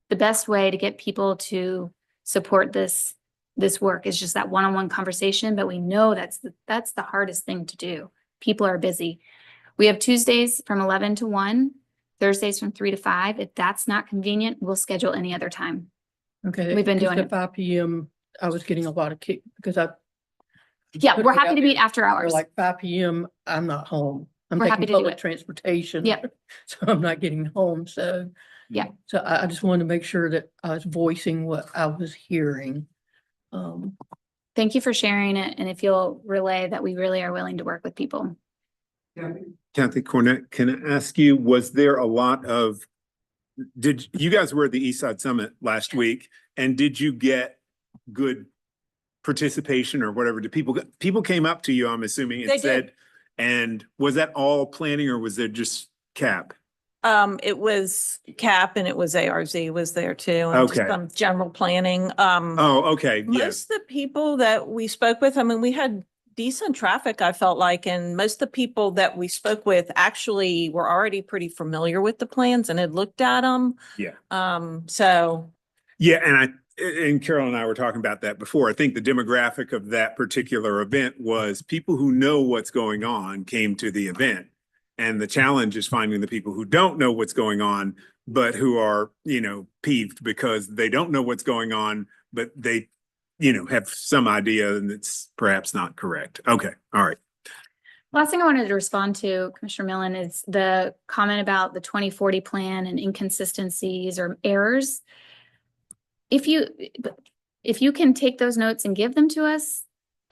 the best way to get people to support this work, is just that one-on-one conversation. But we know that's the hardest thing to do. People are busy. We have Tuesdays from 11 to 1, Thursdays from 3 to 5. If that's not convenient, we'll schedule any other time. Okay. We've been 'cause doing the it. 5 PM, I was getting a lot of kick because Yeah, we're happy to meet after or hours. like 5 PM, I'm not home. I'm We're happy taking to do public it. transportation. Yep. So I'm not getting home. So. Yeah. So I just wanted to make sure that I was voicing what I was hearing. Thank you for sharing it. And if you'll relay that we really are willing to work with people. Kathy Cornett, can I ask you, was there a lot of, you guys were at the East Side Summit last week, and did you get good participation or whatever? Did people came up to you, I'm assuming, They and did. said, and was that all planning or was there just CAP? It was CAP and it was ARZ was there too. And just Okay. some general planning. Oh, okay, yes. Most of the people that we spoke with, I mean, we had decent traffic, I felt like, and most of the people that we spoke with actually were already pretty familiar with the plans and had looked at them. Yeah. So Yeah, and Carol and I were talking about that before. I think the demographic of that particular event was people who know what's going on came to the event. And the challenge is finding the people who don't know what's going on, but who are, peeved because they don't know what's going on, but they, have some idea and it's perhaps not correct. Okay, all right. Last thing I wanted to respond to, Commissioner Millen, is the comment about the 2040 plan and inconsistencies or errors. If you can take those notes and give them to us,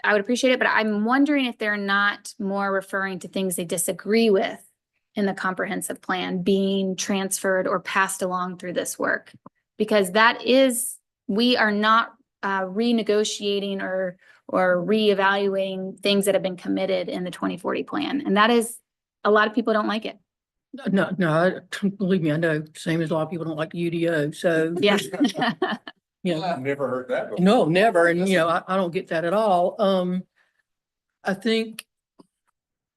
I would appreciate it, but I'm wondering if they're not more referring to things they disagree with in the comprehensive plan being transferred or passed along through this work. Because we are not renegotiating or reevaluating things that have been committed in the 2040 plan. And that is, a lot of people don't like it. No, believe me, I know, same as a lot of people don't like the UDO. So. Yes. Never heard that before. No, never. And I don't get that at all. I think,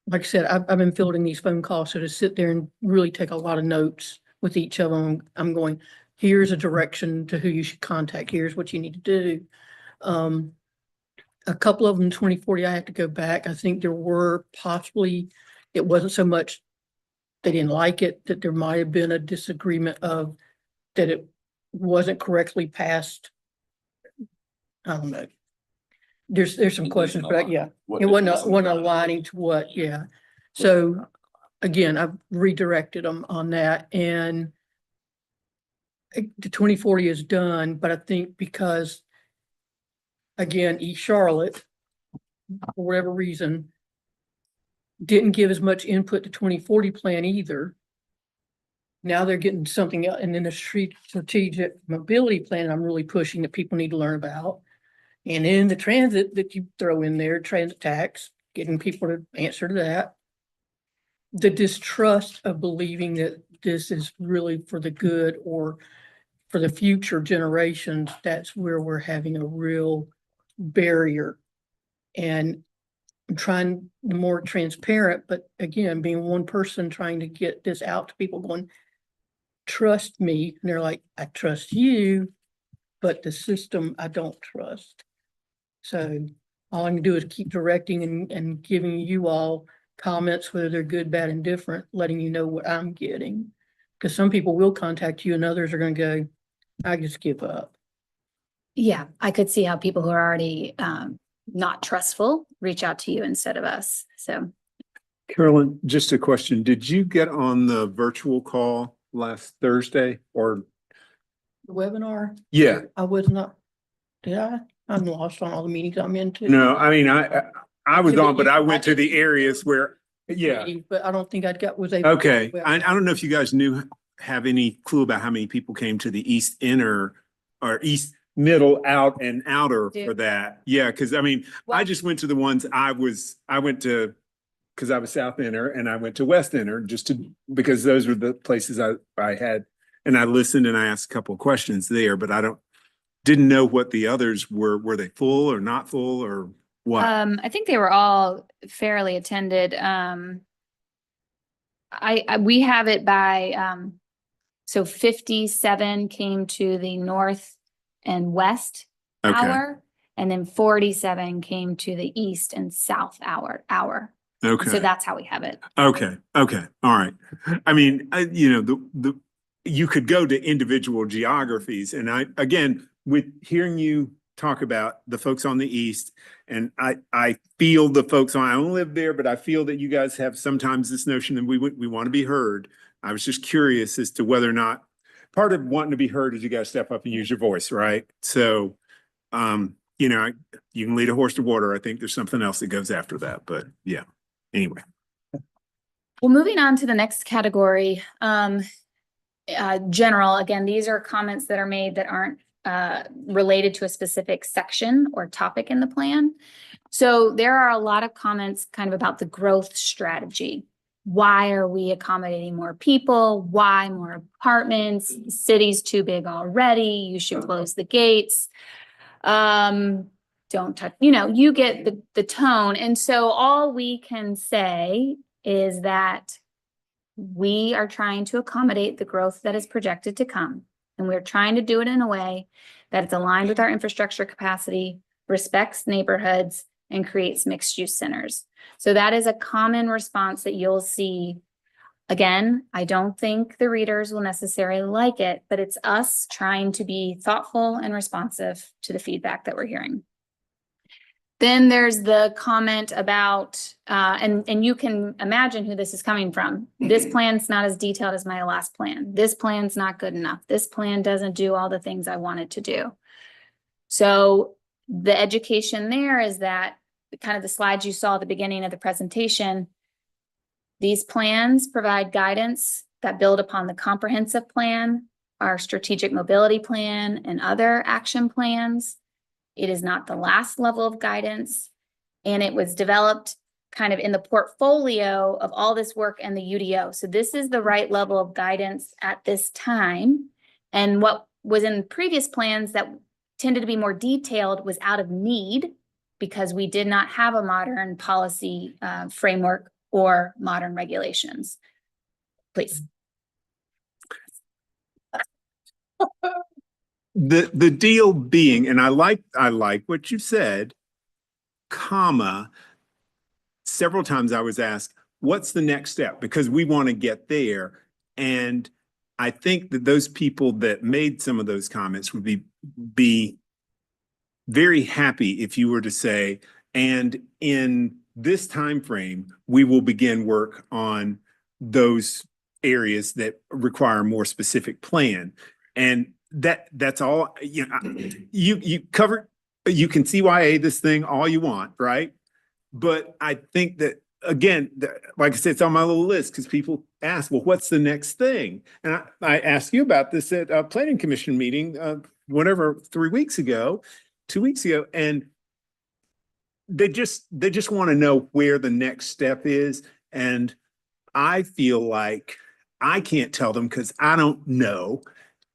like I said, I've been fielding these phone calls. So to sit there and really take a lot of notes with each of them, I'm going, here's a direction to who you should contact. Here's what you need to do. A couple of them, 2040, I have to go back. I think there were possibly, it wasn't so much they didn't like it, that there might have been a disagreement of that it wasn't correctly passed. I don't know. There's some questions, but yeah, it wasn't aligning to what, yeah. So again, I've redirected them on that, and the 2040 is done, but I think because again, East Charlotte, for whatever reason, didn't give as much input to 2040 plan either. Now they're getting something else, and then the strategic mobility plan I'm really pushing that people need to learn about. And then the transit that you throw in there, transit tax, getting people to answer to that. The distrust of believing that this is really for the good or for the future generations, that's where we're having a real barrier. And I'm trying to be more transparent, but again, being one person trying to get this out to people going, trust me. And they're like, I trust you, but the system I don't trust. So all I can do is keep directing and giving you all comments, whether they're good, bad, and different, letting you know what I'm getting. Because some people will contact you and others are going to go, I just give up. Yeah, I could see how people who are already not trustful reach out to you instead of us. So Carolyn, just a question. Did you get on the virtual call last Thursday or? The webinar, Yeah, I was not, did I? I'm lost on all the meetings I'm into. no, I mean, I was on, but I went to the areas where, yeah. But I don't think was able. Okay, I don't know if you guys have any clue about how many people came to the East Inner or East Middle out and outer for that. Yeah, because I mean, I just went to the ones I went to, because I was South Inner and I went to West Inner because those were the places I had and I listened and I asked a couple of questions there, but didn't know what the others were. Were they full or not full or what? I think they were all fairly attended. We have it by, so 57 came to the north and west Okay, hour, and then 47 came to the east and south hour. So okay, that's how we have it. okay, okay, all right. I mean, you could go to individual geographies, and again, with hearing you talk about the folks on the east, and I feel the folks I don't live there, but I feel that you guys have sometimes this notion that we want to be heard. I was just curious as to whether or not part of wanting to be heard is you got to step up and use your voice, right? So, you can lead a horse to water. I think there's something else that goes after that, but yeah. Anyway, Well, moving on to the next category, general, again, these are comments that are made that aren't related to a specific section or topic in the plan. So there are a lot of comments kind of about the growth strategy. Why are we accommodating more people? Why more apartments? The city's too big already. You should close the gates. Don't touch, you get the tone. And so all we can say is that we are trying to accommodate the growth that is projected to come. And we're trying to do it in a way that it's aligned with our infrastructure capacity, respects neighborhoods, and creates mixed use centers. So that is a common response that you'll see. Again, I don't think the readers will necessarily like it, but it's us trying to be thoughtful and responsive to the feedback that we're hearing. Then there's the comment about, and you can imagine who this is coming from. This plan's not as detailed as my last plan. This plan's not good enough. This plan doesn't do all the things I wanted to do. So the education there is that kind of the slides you saw at the beginning of the presentation, these plans provide guidance that build upon the comprehensive plan, our strategic mobility plan, and other action plans. It is not the last level of guidance, and it was developed kind of in the portfolio of all this work and the UDO. So this is the right level of guidance at this time. And what was in previous plans that tended to be more detailed was out of need because we did not have a modern policy framework or modern regulations. Please. the deal being, and I like what you said, comma, several times I was asked, what's the next step? Because we want to get there. And I think that those people that made some of those comments would be very happy if you were to say, and in this time frame, we will begin work on those areas that require a more specific plan. And that's all, you covered, you can CYA this thing all you want, right? But I think that, again, like I said, it's on my little list because people ask, well, what's the next thing? And I asked you about this at a planning commission meeting, 2 weeks ago, and they just want to know where the next step is. And I feel like I can't tell them because I don't know.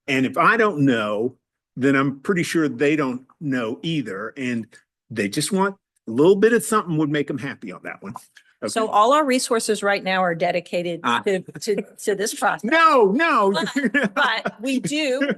And if I don't know, then I'm pretty sure they don't know either. And they just want a little bit of something would make them happy on that one. Okay. So all our resources right now are dedicated to this process. No. But we do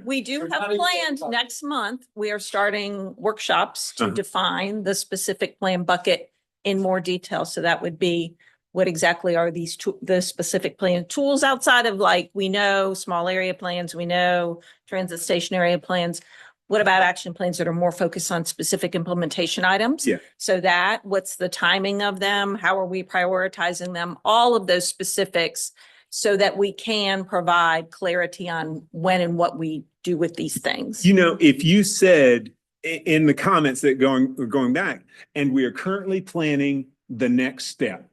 have planned next month. We are starting workshops to define the specific plan bucket in more detail. So that would be what exactly are the specific plan tools outside of, like, we know small area plans, we know transit station area plans. What about action plans that are more focused on specific implementation items? Yeah. So what's the timing of them? How are we prioritizing them? All of those specifics so that we can provide clarity on when and what we do with these things. If you said in the comments that going back, and we are currently planning the next step,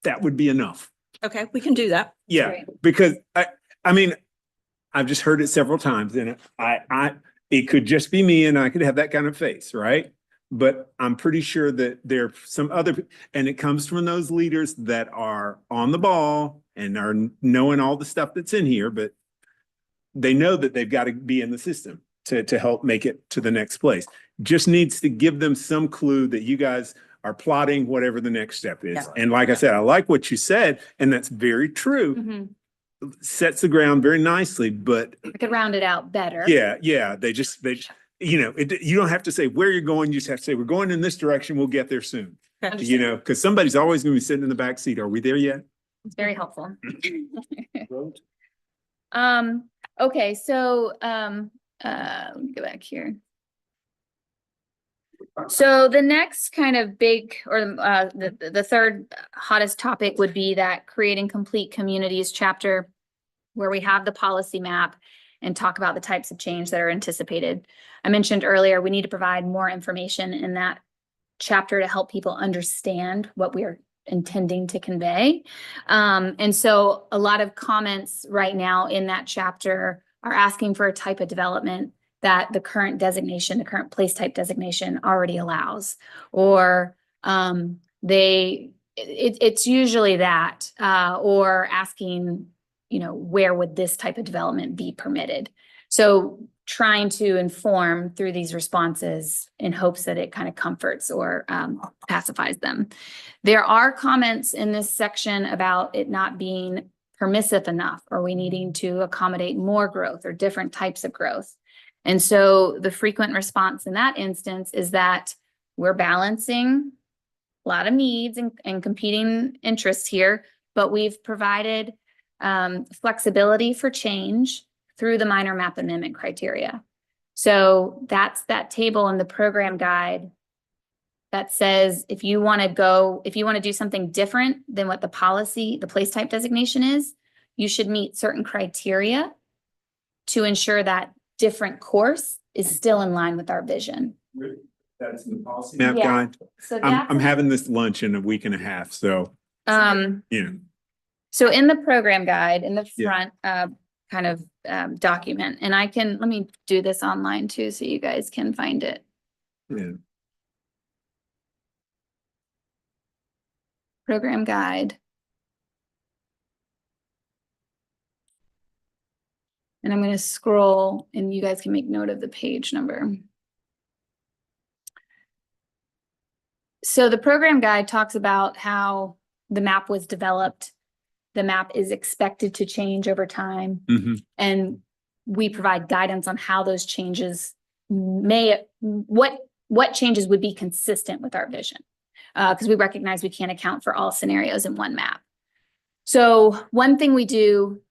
that would be enough. Okay, we can do that. Yeah, Great. because I mean, I've just heard it several times, and it could just be me, and I could have that kind of face, right? But I'm pretty sure that there are some other, and it comes from those leaders that are on the ball and are knowing all the stuff that's in here. But they know that they've got to be in the system to help make it to the next place. Just needs to give them some clue that you guys are plotting whatever the next step is. Yeah. And like I said, I like what you said, and that's very true. Mhm. Sets the ground very nicely, but I could round it out better. yeah, they you don't have to say where you're going. You just have to say, we're going in this direction. We'll get there soon. You know, because somebody's always going to be sitting in the back seat. Are we there yet? It's very helpful. Okay, so, let me go back here. So the next kind of big, or the third hottest topic would be that creating complete communities chapter, where we have the policy map and talk about the types of change that are anticipated. I mentioned earlier, we need to provide more information in that chapter to help people understand what we are intending to convey. And so a lot of comments right now in that chapter are asking for a type of development that the current designation, the current place type designation already allows, or it's usually that, or asking, you know, where would this type of development be permitted? So trying to inform through these responses in hopes that it kind of comforts or pacifies them. There are comments in this section about it not being permissive enough, or we needing to accommodate more growth or different types of growth. And so the frequent response in that instance is that we're balancing a lot of needs and competing interests here, but we've provided flexibility for change through the minor map amendment criteria. So that's that table in the program guide that says if you want to do something different than what the policy, the place type designation is, you should meet certain criteria to ensure that different course is still in line with our vision. That's the policy map Yeah. guide. So I'm having this lunch in a week and a half, so you know. So in the program guide, in the Yeah. front kind of document, and let me do this online too, so you guys can find it. Yeah. Program guide. And I'm going to scroll and you guys can make note of the page number. So the program guide talks about how the map was developed. The map is expected to change over time. Mhm. And we provide guidance on how those changes what changes would be consistent with our vision. Because we recognize we can't account for all scenarios in one map. So one thing we do,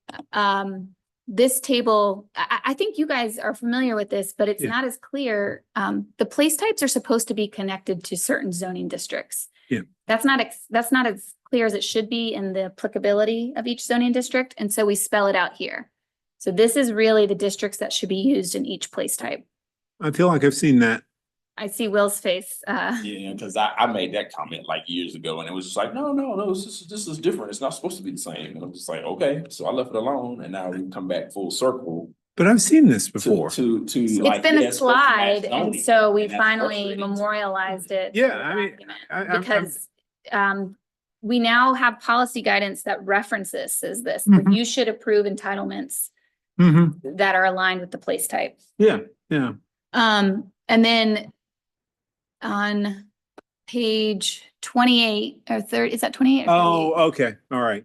this table, I think you guys are familiar with this, but it's Yeah. not as clear. The place types are supposed to be connected to certain zoning districts. Yeah. That's not as clear as it should be in the applicability of each zoning district. And so we spell it out here. So this is really the districts that should be used in each place type. I feel like I've seen that. I see Will's face. Yeah, because I made that comment like years ago and it was just like, no, this is different. It's not supposed to be the same. And I'm just like, okay, so I left it alone and now we come back full circle But I've seen this before. to It's like. been yeah, a it's supposed to match slide, and zoning, so we and that's finally frustrating. memorialized it. Yeah, in the I mean, document, I'm- because we now have policy guidance that references this. Mhm. You should approve entitlements Mhm. that are aligned with the place type. Yeah, yeah. And then on page 28 or 30, is that 28? Oh, okay. All right.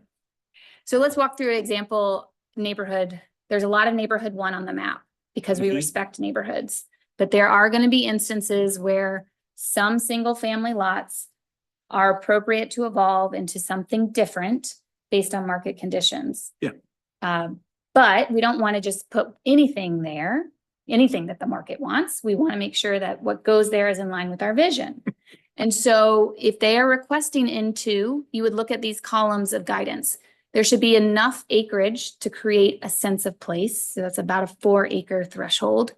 So let's walk through an example neighborhood. There's a lot of neighborhood 1 on the map because we Mhm. respect neighborhoods. But there are going to be instances where some single family lots are appropriate to evolve into something different based on market conditions. Yeah. But we don't want to just put anything there, anything that the market wants. We want to make sure that what goes there is in line with our vision. And so if they are requesting into, you would look at these columns of guidance. There should be enough acreage to create a sense of place. So that's about a 4-acre threshold.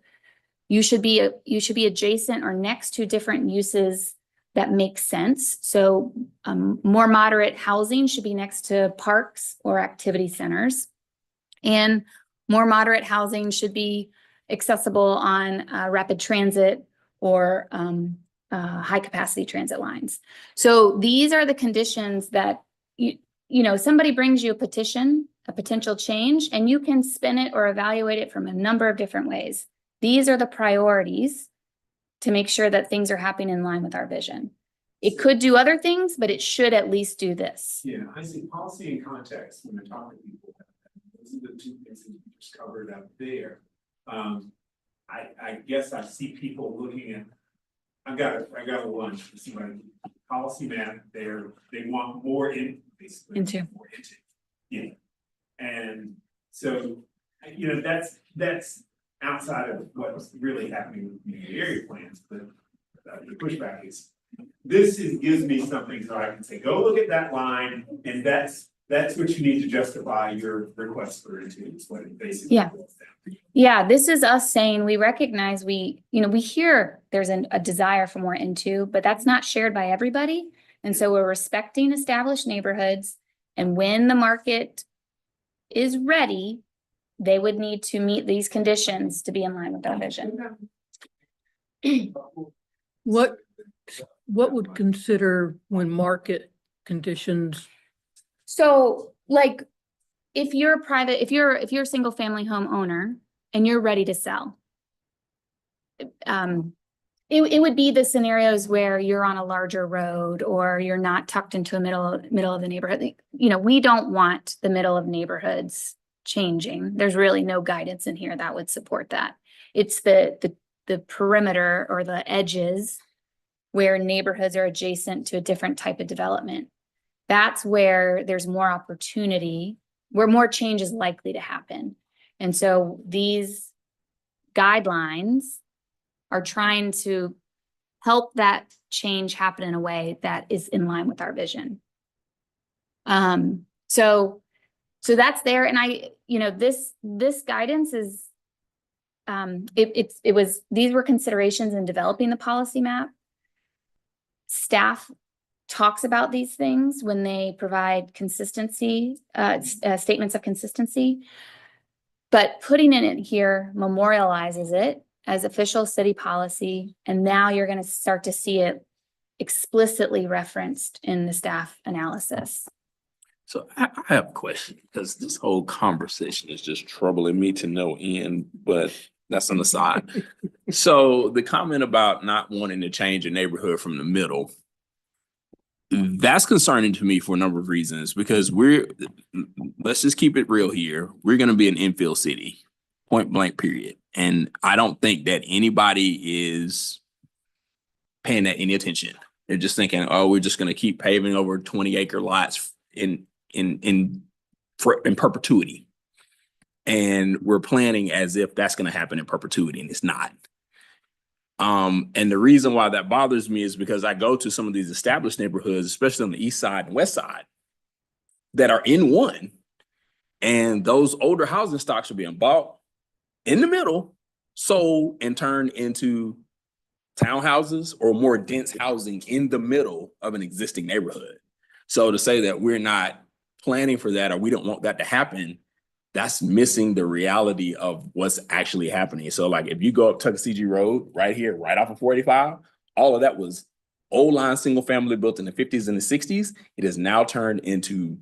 You should be adjacent or next to different uses that make sense. So more moderate housing should be next to parks or activity centers. And more moderate housing should be accessible on rapid transit or high capacity transit lines. So these are the conditions that somebody brings you a petition a potential change, and you can spin it or evaluate it from a number of different ways. These are the priorities to make sure that things are happening in line with our vision. It could do other things, but it should at least do this. Yeah, I see policy and context when I talk to people. Those are the two things that you just covered up there. I guess I see people looking at, I got a lunch, somebody, policy map there, they want more in, basically. Into. More into, yeah. And so, that's outside of what's really happening with community area plans, but the pushback is, gives me something so I can say, go look at that line, and that's what you need to justify your request for it, is what it basically Yeah. boils down to. Yeah, this is us saying we recognize we hear there's a desire for more into, but that's not shared by everybody. And so we're respecting established neighborhoods, and when the market is ready, they would need to meet these conditions to be in line with our vision. What would consider when market conditions? So like, if you're if you're a single family home owner and you're ready to sell, it would be the scenarios where you're on a larger road or you're not tucked into a middle of the neighborhood. We don't want the middle of neighborhoods changing. There's really no guidance in here that would support that. It's the perimeter or the edges where neighborhoods are adjacent to a different type of development. That's where there's more opportunity, where more change is likely to happen. And so these guidelines are trying to help that change happen in a way that is in line with our vision. So that's there. And this guidance is, these were considerations in developing the policy map. Staff talks about these things when they provide consistency, statements of consistency, but putting it in here memorializes it as official city policy. And now you're going to start to see it explicitly referenced in the staff analysis. So I have a question, because this whole conversation is just troubling me to no end, but that's on the side. So the comment about not wanting to change a neighborhood from the middle, that's concerning to me for a number of reasons, because let's just keep it real here. We're going to be an infill city, point blank, period. And I don't think that anybody is paying that any attention. They're just thinking, oh, we're just going to keep paving over 20-acre lots in perpetuity. And we're planning as if that's going to happen in perpetuity, and it's not. And the reason why that bothers me is because I go to some of these established neighborhoods, especially on the east side and west side, that are in one, and those older housing stocks are being bought in the middle, sold, and turned into townhouses or more dense housing in the middle of an existing neighborhood. So to say that we're not planning for that or we don't want that to happen, that's missing the reality of what's actually happening. So like if you go up Tuckasegee Road right here, right off of 485, all of that was old line single family built in the 50s and the 60s. It is now turned into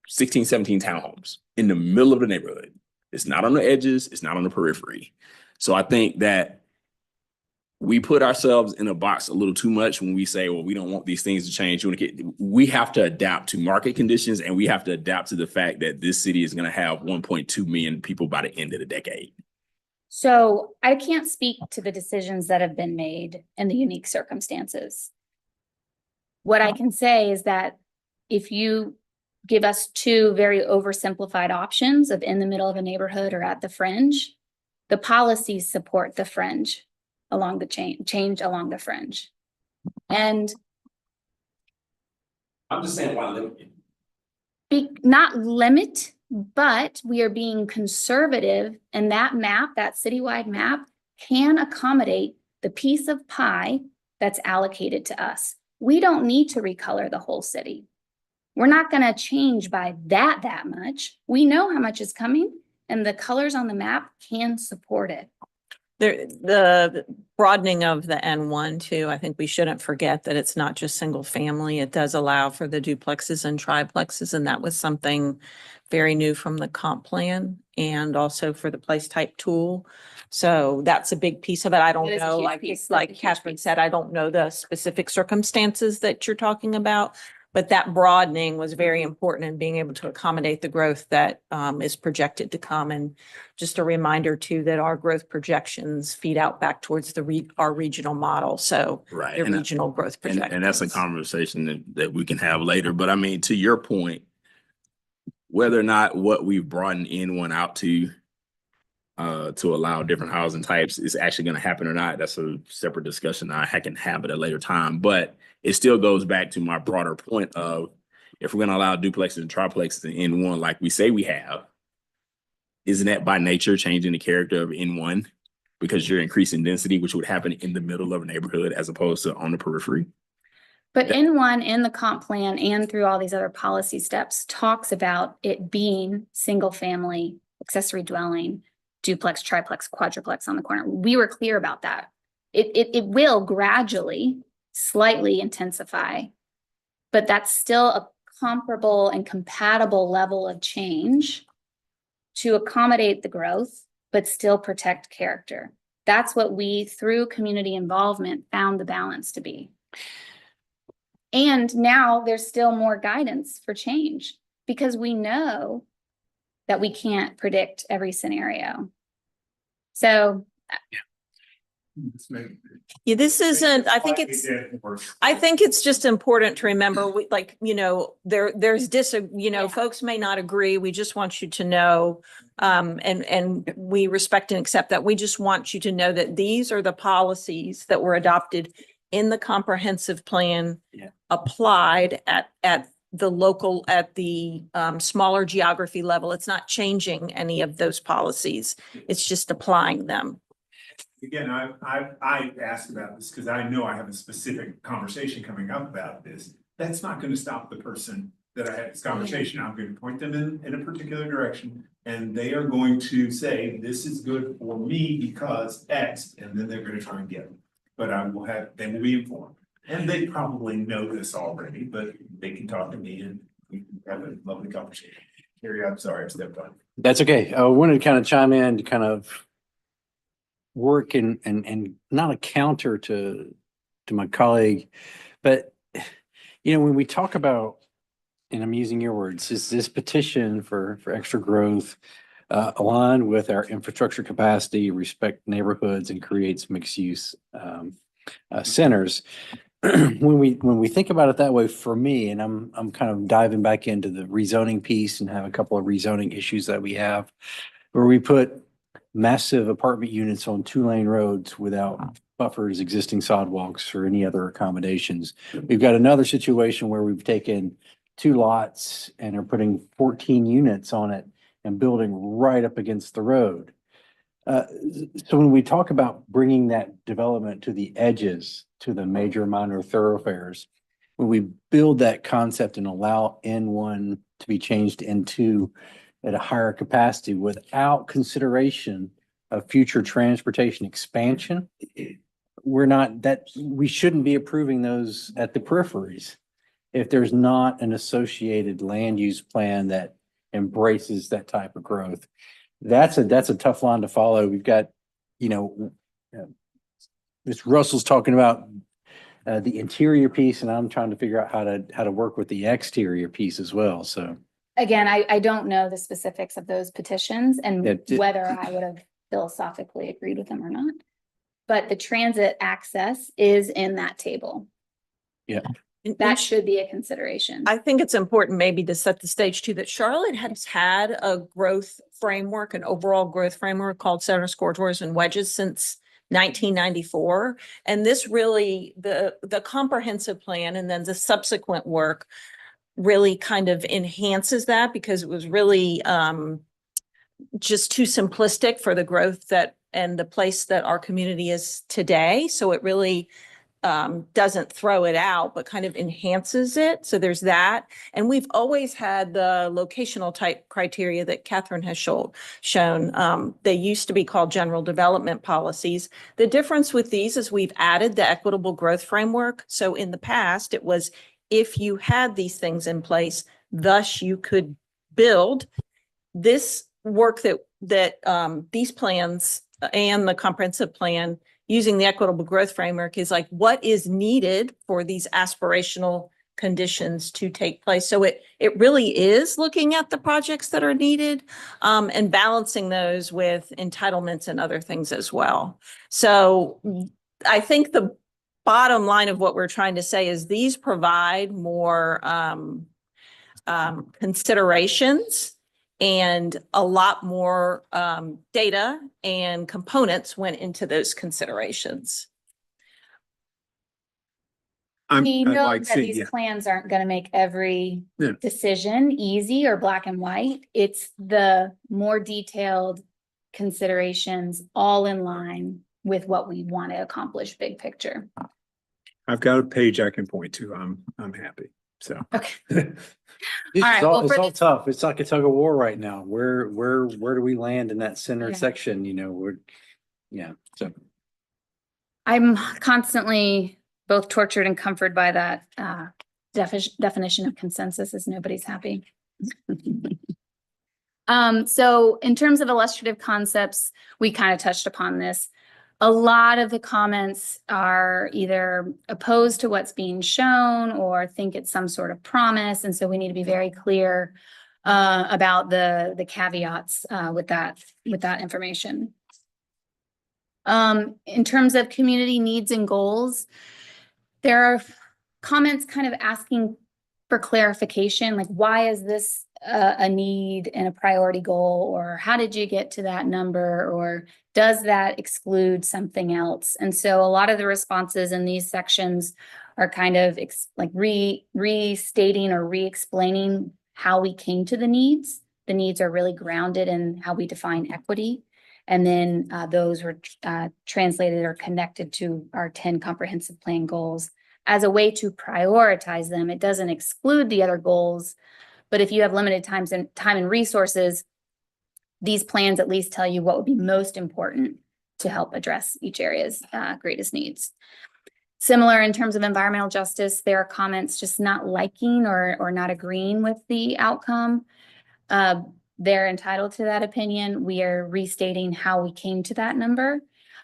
16, 17 townhomes in the middle of the neighborhood. It's not on the edges, it's not on the periphery. So I think that we put ourselves in a box a little too much when we say, well, we don't want these things to change. We have to adapt to market conditions, and we have to adapt to the fact that this city is going to have 1.2 million people by the end of the decade. So I can't speak to the decisions that have been made and the unique circumstances. What I can say is that if you give us two very oversimplified options of in the middle of a neighborhood or at the fringe, the policies support the fringe along the change along the fringe. And I'm just saying, why limit it? Not limit, but we are being conservative, and that map, that citywide map, can accommodate the piece of pie that's allocated to us. We don't need to recolor the whole city. We're not going to change by that much. We know how much is coming, and the colors on the map can support it. The broadening of the N1 too, I think we shouldn't forget that it's not just single family. It does allow for the duplexes and triplexes, and that was something very new from the comp plan and also for the place type tool. So that's a big piece of it. I don't That is a know, huge like, piece. That's a like huge Catherine piece. said, I don't know the specific circumstances that you're talking about. But that broadening was very important in being able to accommodate the growth that is projected to come. And just a reminder too, that our growth projections feed out back towards our regional model. So Right. the And, regional growth projections. and that's a conversation that we can have later. But I mean, to your point, whether or not what we've broadened N1 out to allow different housing types is actually going to happen or not, that's a separate discussion. I can have at a later time, but it still goes back to my broader point of if we're going to allow duplexes and triplexes in N1, like we say we have, isn't that by nature changing the character of N1 because you're increasing density, which would happen in the middle of a neighborhood as opposed to on the periphery? But N1 in the comp plan and through all these other policy steps talks about it being single family, accessory dwelling, duplex, triplex, quadruplex on the corner. We were clear about that. It will gradually, slightly intensify, but that's still a comparable and compatible level of change to accommodate the growth, but still protect character. That's what we, through community involvement, found the balance to be. And now there's still more guidance for change because we know that we can't predict every scenario. So Yeah, this isn't, I think it's just important to remember, we like, there's folks may not agree. We just want you to know, and we respect and accept that. We just want you to know that these are the policies that were adopted in the comprehensive plan, applied at the local, at the smaller geography level. It's not changing any of those policies. It's just applying them. Again, I asked about this because I know I have a specific conversation coming up about this. That's not going to stop the person that I had this conversation. I'm going to point them in a particular direction. And they are going to say, this is good for me because X, and then they're going to try and get it. But they will be informed. And they probably know this already, but they can talk to me and we can have a lovely conversation. Carrie, I'm sorry, I stepped on. That's okay. I wanted to kind of chime in to kind of work and not a counter to my colleague, but when we talk about, and I'm using your words, is this petition for extra growth aligned with our infrastructure capacity, respect neighborhoods, and creates mixed use centers? When we think about it that way, for me, and I'm kind of diving back into the rezoning piece and have a couple of rezoning issues that we have, where we put massive apartment units on 2-lane roads without buffers, existing sidewalks, or any other accommodations. We've got another situation where we've taken 2 lots and are putting 14 units on it and building right up against the road. So when we talk about bringing that development to the edges, to the major minor thoroughfares, when we build that concept and allow N1 to be changed into at a higher capacity without consideration of future transportation expansion, we shouldn't be approving those at the peripheries if there's not an associated land use plan that embraces that type of growth. That's a tough line to follow. We've got, Mr. Russell's talking about the interior piece, and I'm trying to figure out how to work with the exterior piece as well. So again, I don't know the specifics of those petitions and whether I would have philosophically agreed with them or not. But the transit access is in that table. Yeah. That should be a consideration. I think it's important maybe to set the stage too, that Charlotte has had a growth framework, an overall growth framework called Centers, Corridors, and Wedges since 1994. And this really, the comprehensive plan and then the subsequent work really kind of enhances that, because it was really just too simplistic for the growth and the place that our community is today. So it really doesn't throw it out, but kind of enhances it. So there's that. And we've always had the locational type criteria that Catherine has shown. They used to be called general development policies. The difference with these is we've added the equitable growth framework. So in the past, it was if you had these things in place, thus you could build. This work that these plans and the comprehensive plan using the equitable growth framework is like what is needed for these aspirational conditions to take place. So it really is looking at the projects that are needed and balancing those with entitlements and other things as well. So I think the bottom line of what we're trying to say is these provide more considerations, and a lot more data and components went into those considerations. I'd We know like that to- these yeah. plans aren't gonna make every Yeah. decision easy or black and white. It's the more detailed considerations all in line with what we want to accomplish big picture. I've got a page I can point to. I'm happy. So. Okay. It's right, all, well, it's for all this- tough. It's like a tug of war right now. Where do we land in that center Yeah. section? You know, so. I'm constantly both tortured and comforted by that definition of consensus is nobody's happy. So in terms of illustrative concepts, we kind of touched upon this. A lot of the comments are either opposed to what's being shown or think it's some sort of promise. And so we need to be very clear about the caveats with that information. In terms of community needs and goals, there are comments kind of asking for clarification, like why is this a need and a priority goal, or how did you get to that number, or does that exclude something else? And so a lot of the responses in these sections are kind of like restating or re-explaining how we came to the needs. The needs are really grounded in how we define equity. And then those were translated or connected to our 10 comprehensive plan goals as a way to prioritize them. It doesn't exclude the other goals, but if you have limited time and resources, these plans at least tell you what would be most important to help address each area's greatest needs. Similar in terms of environmental justice, there are comments just not liking or not agreeing with the outcome. They're entitled to that opinion. We are restating how we came to that number.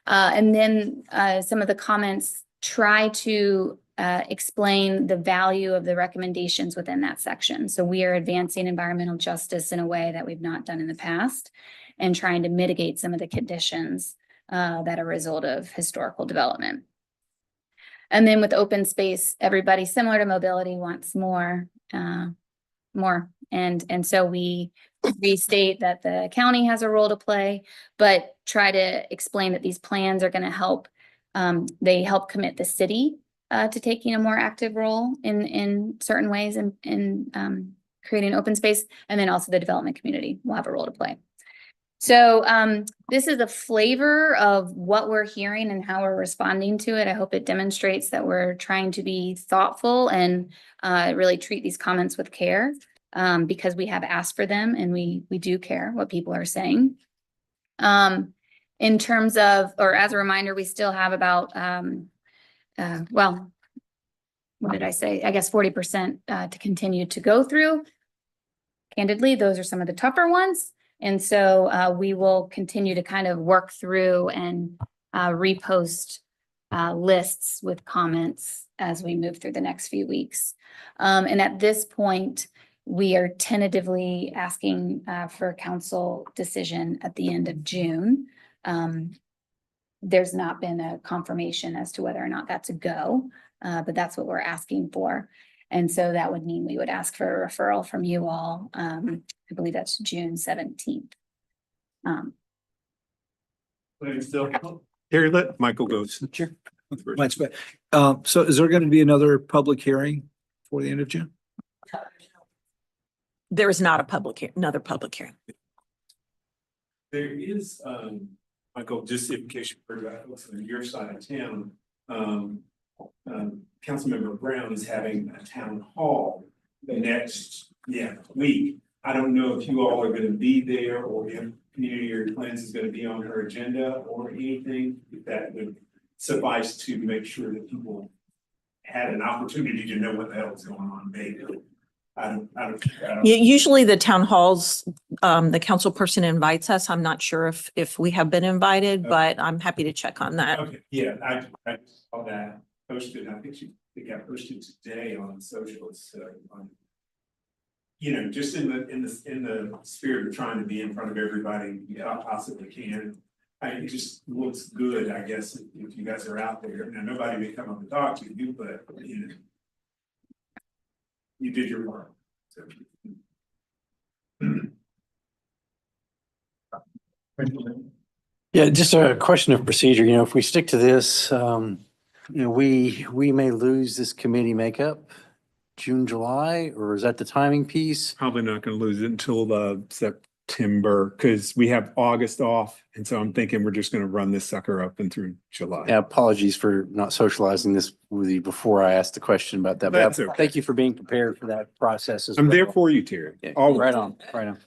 And then some of the comments try to explain the value of the recommendations within that section. So we are advancing environmental justice in a way that we've not done in the past and trying to mitigate some of the conditions that are a result of historical development. And then with open space, everybody similar to mobility wants more. And so we restate that the county has a role to play, but try to explain that these plans are going to help. They help commit the city to taking a more active role in certain ways in creating open space, and then also the development community will have a role to play. So this is a flavor of what we're hearing and how we're responding to it. I hope it demonstrates that we're trying to be thoughtful and really treat these comments with care because we have asked for them and we do care what people are saying. In terms of, or as a reminder, we still have about well, what did I say? I guess 40% to continue to go through. Candidly, those are some of the tougher ones. And so we will continue to kind of work through and repost lists with comments as we move through the next few weeks. And at this point, we are tentatively asking for a council decision at the end of June. There's not been a confirmation as to whether or not that's a go, but that's what we're asking for. And so that would mean we would ask for a referral from you all. I believe that's June 17th. Here, let Michael go. Sure. So is there going to be another public hearing before the end of June? There is not another public hearing. There is, Michael, just in case you forgot, on your side of town, Councilmember Brown is having a town hall the next, week. I don't know if you all are gonna be there or if Community Area Plans is gonna be on her agenda or anything, if that would suffice to make sure that people had an opportunity to know what the hell is going on, maybe. I don't. Usually the town halls, the council person invites us. I'm not sure if we have been invited, Okay. but I'm happy to check on that. Okay, yeah, I saw that posted, I think it got posted today on socials, so, just in the spirit of trying to be in front of everybody you possibly can. It just looks good, I guess, if you guys are out there. Now, nobody may come up and talk to you, but, you did your part. So. Yeah, just a question of procedure. If we stick to this, we may lose this committee makeup June, July, or is that the timing piece? Probably not gonna lose it until September, because we have August off, and so I'm thinking we're just gonna run this sucker up and through July. Yeah, apologies for not socializing this with you before I asked the question about that. But That's okay. thank you for being prepared for that process as well. I'm there for you, Terry. Yeah, Always. right on, right on.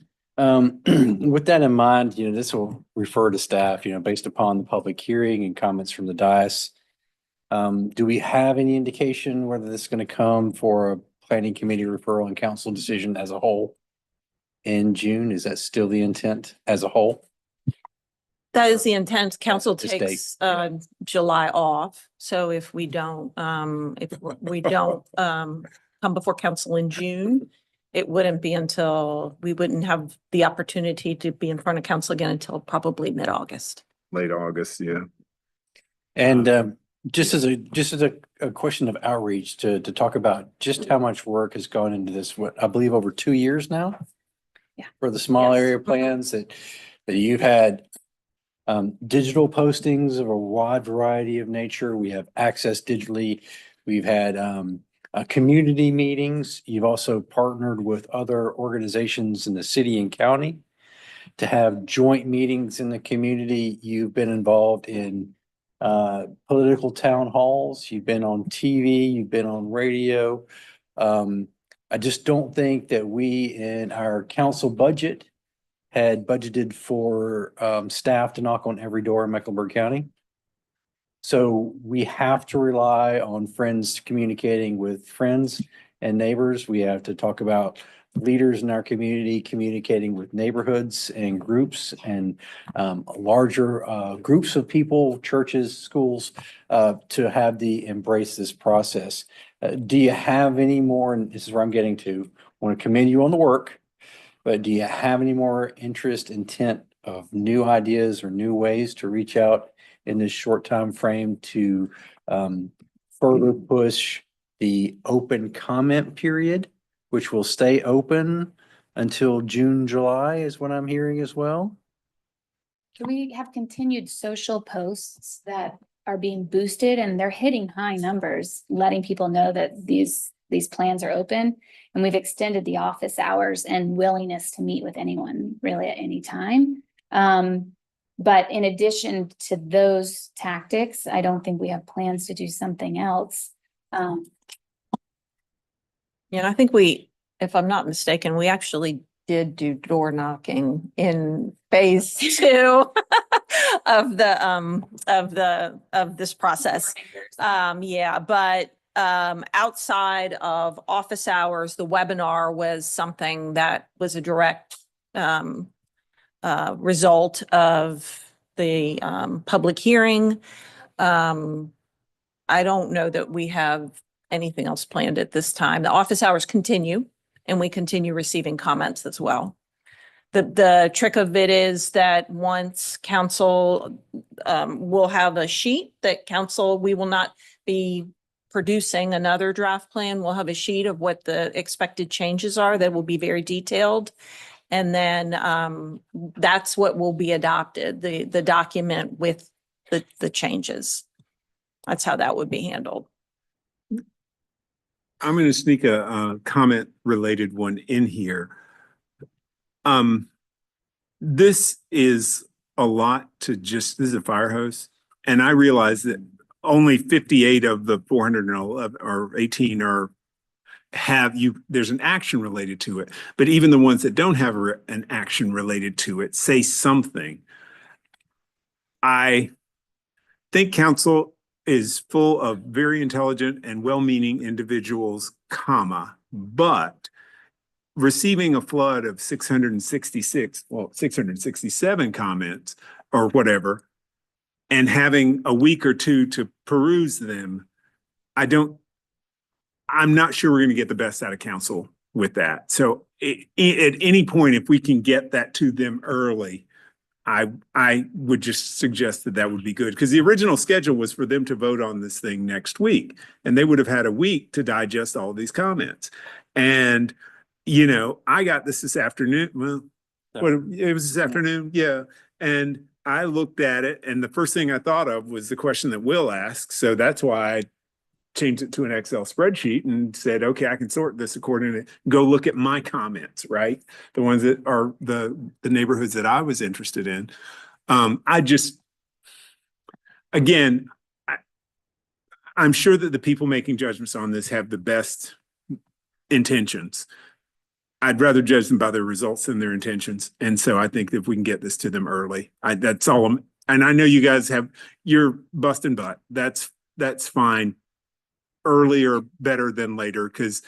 With that in mind, this will refer to staff, based upon the public hearing and comments from the dais. Do we have any indication whether this is going to come for a planning committee referral and council decision as a whole in June? Is that still the intent as a whole? That is the intent. Council This date. takes July off. So if we don't come before council in June, it wouldn't be until, we wouldn't have the opportunity to be in front of council again until probably mid-August. Late August, yeah. And just as a question of outreach to talk about just how much work has gone into this, what I believe over 2 years now? Yeah. For the small Yes. area plans that you've had digital postings of a wide variety of nature. We have access digitally. We've had community meetings. You've also partnered with other organizations in the city and county to have joint meetings in the community. You've been involved in political town halls. You've been on TV. You've been on radio. I just don't think that we in our council budget had budgeted for staff to knock on every door in Mecklenburg County. So we have to rely on friends communicating with friends and neighbors. We have to talk about leaders in our community communicating with neighborhoods and groups and larger groups of people, churches, schools, to have the embrace this process. Do you have any more, and this is where I'm getting to, I want to commend you on the work, but do you have any more interest, intent of new ideas or new ways to reach out in this short time frame to further push the open comment period, which will stay open until June, July is what I'm hearing as well? Do we have continued social posts that are being boosted and they're hitting high numbers, letting people know that these plans are open? And we've extended the office hours and willingness to meet with anyone really at any time. But in addition to those tactics, I don't think we have plans to do something else. Yeah, I think if I'm not mistaken, we actually did do door knocking in phase 2 of this process. But outside of office hours, the webinar was something that was a direct result of the public hearing. I don't know that we have anything else planned at this time. The office hours continue and we continue receiving comments as well. The trick of it is that once council will have a sheet that we will not be producing another draft plan. We'll have a sheet of what the expected changes are that will be very detailed. And then that's what will be adopted, the document with the changes. That's how that would be handled. I'm going to sneak a comment related one in here. This is a lot to this is a fire hose. And I realize that only 58 of the 411 or 18 there's an action related to it. But even the ones that don't have an action related to it say something. I think council is full of very intelligent and well-meaning individuals, but receiving a flood of 667 comments or whatever, and having a week or two to peruse them, I'm not sure we're going to get the best out of council with that. So at any point, if we can get that to them early, I would just suggest that would be good, because the original schedule was for them to vote on this thing next week, and they would have had a week to digest all these comments. And, I got this afternoon. Well, it was this afternoon. Yeah. And I looked at it, and the first thing I thought of was the question that Will asked. So that's why I changed it to an Excel spreadsheet and said, okay, I can sort this according to, go look at my comments, right? The ones that are the neighborhoods that I was interested in. I'm sure that the people making judgments on this have the best intentions. I'd rather judge them by their results than their intentions. And so I think if we can get this to them early, that's all. And I know you guys you're busting butt. That's fine. Earlier better than later, because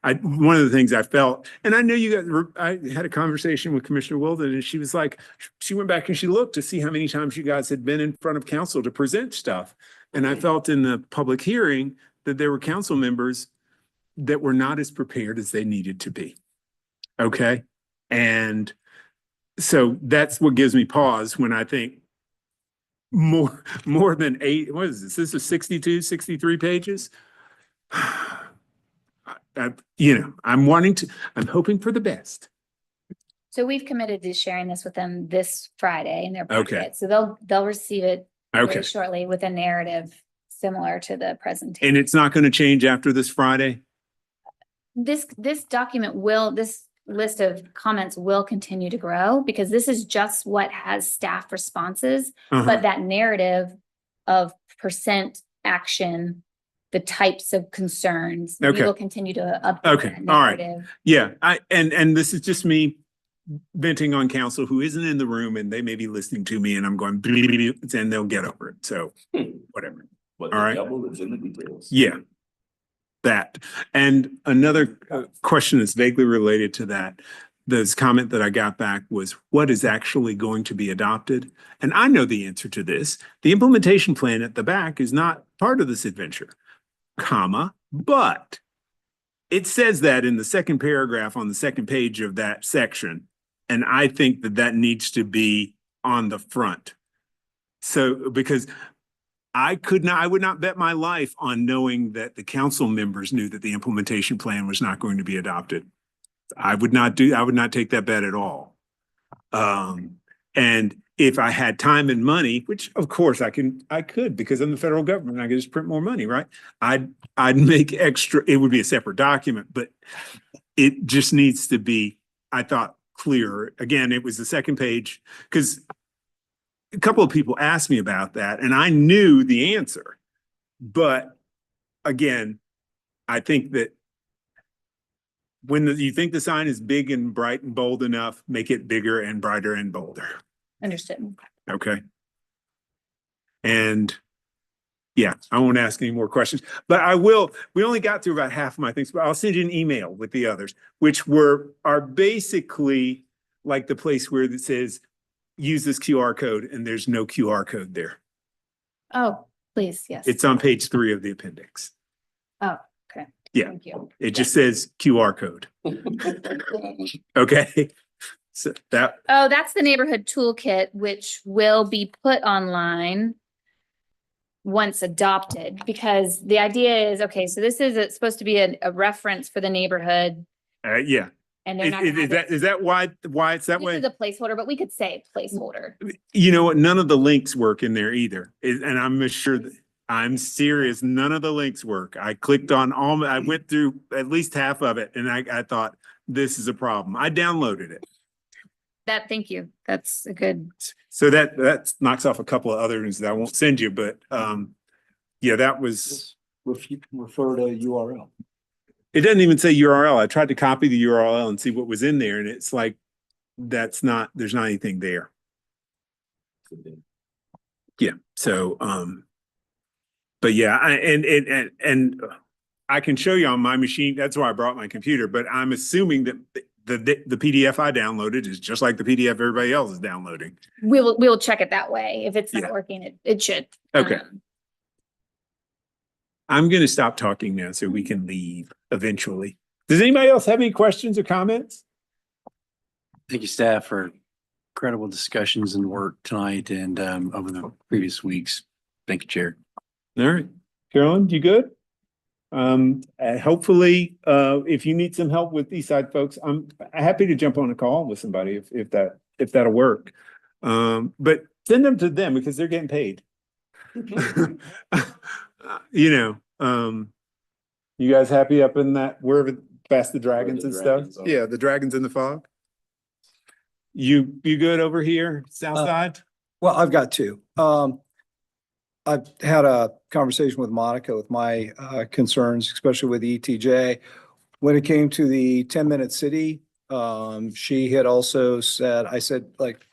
one of the things I felt, and I know you guys I had a conversation with Commissioner Wilden, and she was like, she went back and she looked to see how many times you guys had been in front of council to present stuff. And I felt in the public hearing that there were council members that were not as prepared as they needed to be. Okay. And so that's what gives me pause when I think more than 8, what is this? This is 62, 63 pages. I'm hoping for the best. So we've committed to sharing this with them this Friday in their Okay. packet. So they'll receive it Okay. very shortly with a narrative similar to the presentation. And it's not going to change after this Friday? This document this list of comments will continue to grow, because this is just what has staff responses, Uh-huh. but that narrative of percent action, the types of concerns, we Okay. will continue to update Okay. that All right. narrative. Yeah, and this is just me venting on council who isn't in the room, and they may be listening to me, and I'm going, and they'll get over it. So whatever. What All right. the devil is in the details. Yeah. That. And another question that's vaguely related to that, this comment that I got back was, what is actually going to be adopted? And I know the answer to this. The implementation plan at the back is not part of this adventure, but it says that in the second paragraph on the second page of that section. And I think that needs to be on the front. So, because I would not bet my life on knowing that the council members knew that the implementation plan was not going to be adopted. I would not take that bet at all. And if I had time and money, which of course I could, because I'm the federal government, I could just print more money, right? I'd make extra, it would be a separate document, but it just needs to be, I thought, clearer. Again, it was the second page, because a couple of people asked me about that and I knew the answer. But again, I think that when you think the sign is big and bright and bold enough, make it bigger and brighter and bolder. Understood. Okay. And yeah, I won't ask any more questions, but I will. We only got through about half of my things, but I'll send you an email with the others, which are basically like the place where it says, use this QR code, and there's no QR code there. Oh, please, yes. It's on page 3 of the appendix. Oh, okay. Yeah. Thank you. It just says QR code. Okay. So Oh, that's the neighborhood toolkit, which will be put online once adopted, because the idea is, okay, so this is supposed to be a reference for the neighborhood, yeah. and they're not. gonna have it- Is that why it's that This way? is a placeholder, but we could say placeholder. You know what? None of the links work in there either. And I'm sure that I'm serious. None of the links work. I clicked on I went through at least half of it, and I thought, this is a problem. I downloaded it. Thank you. That's a good. So that knocks off a couple of others that I won't send you, but Yeah, that was, Refer to URL. it doesn't even say URL. I tried to copy the URL and see what was in there, and it's like, there's not anything there. Yeah, so, but yeah, and I can show you on my machine. That's why I brought my computer, but I'm assuming that the PDF I downloaded is just like the PDF everybody else is downloading. We'll check it that way. If it's Yeah. not working, it should. Okay. Um, I'm going to stop talking now so we can leave eventually. Does anybody else have any questions or comments? Thank you, staff, for incredible discussions and work tonight and over the previous weeks. Thank you, Chair. All right. Carolyn, you good? Hopefully, if you need some help with Eastside folks, I'm happy to jump on a call with somebody if that'll work. But send them to them because they're getting paid. You know, you guys happy up in that, wherever past the dragons and stuff? Yeah, the dragons in the fog. You good over here, south side? Well, I've got two. I've had a conversation with Monica with my concerns, especially with the ETJ. When it came to the 10-minute city, she had also said, I said, like,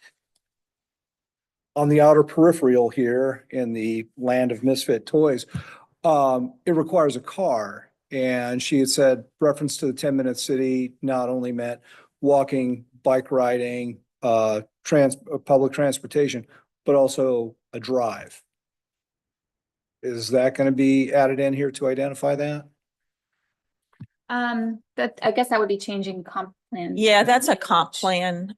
on the outer peripheral here in the land of misfit toys, it requires a car. And she had said reference to the 10-minute city not only meant walking, bike riding, public transportation, but also a drive. Is that going to be added in here to identify that? That, I guess that would be changing comp plan. Yeah, that's a comp plan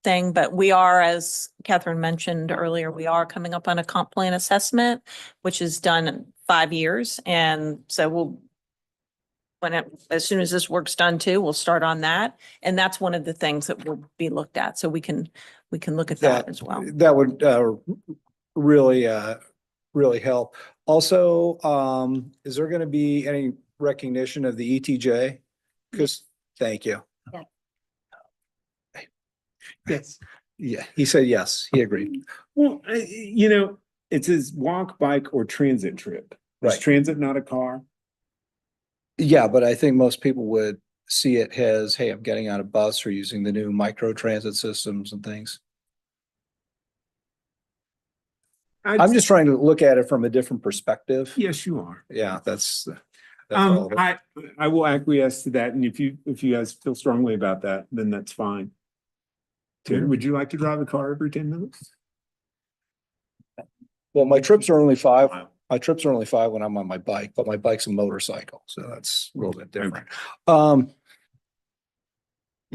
thing, but we are, as Catherine mentioned earlier, we are coming up on a comp plan assessment, which is done in 5 years. And so as soon as this work's done too, we'll start on that. And that's one of the things that will be looked at. So we can look at that as well. That would really help. Also, is there going to be any recognition of the ETJ? Because, thank you. Yeah. Yes. Yeah, he said yes, he agreed. Well, you know, it says walk, bike, or transit trip. Is Right. transit not a car? Yeah, but I think most people would see it as, hey, I'm getting on a bus or using the new micro transit systems and things. I'm just trying to look at it from a different perspective. Yes, you are. Yeah, that's all. of it. I will acquiesce to that, and if you guys feel strongly about that, then that's fine. Ted, would you like to drive a car every 10 minutes? Well, my trips are only 5. My trips are only 5 when I'm on my bike, but my bike's a motorcycle, so that's a little bit different. The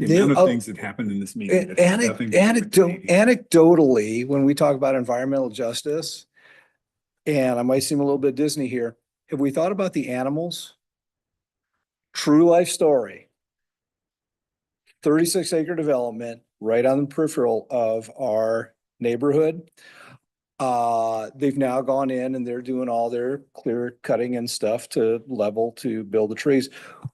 amount The- of things that happened in this meeting. that have nothing to do with the meeting. Anecdotally, when we talk about environmental justice, and I might seem a little bit Disney here, have we thought about the animals? True life story. 36-acre development right on the peripheral of our neighborhood. They've now gone in and they're doing all their clear cutting and stuff to level to build the trees.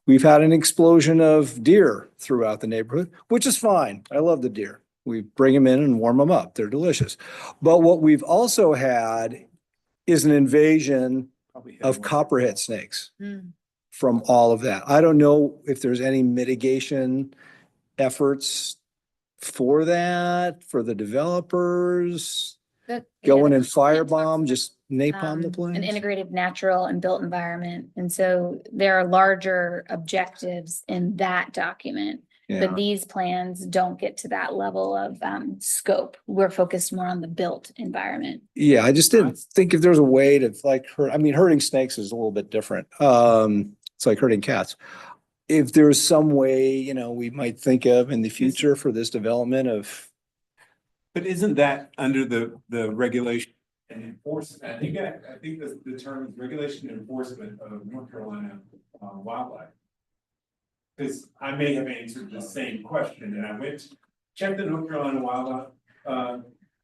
We've had an explosion of deer throughout the neighborhood, which is fine. I love the deer. We bring them in and warm them up. They're delicious. But what we've also had is an invasion Probably had of one. copperhead snakes Mm. from all of that. I don't know if there's any mitigation efforts for that, for the developers, going and firebomb, just napalm the An place. integrated natural and built environment. And so there are larger objectives in that document. Yeah, But these plans don't get to that level of scope. We're focused more on the built environment. yeah, I just didn't think if there's a way to like hurt, I mean, hurting snakes is a little bit different. It's like hurting cats. If there's some way, you know, we might think of in the future for this development of, But isn't that under the regulation and enforcement? I think the term is regulation and enforcement of North Carolina wildlife. Because I may have answered the same question, and I went, check the North Carolina wildlife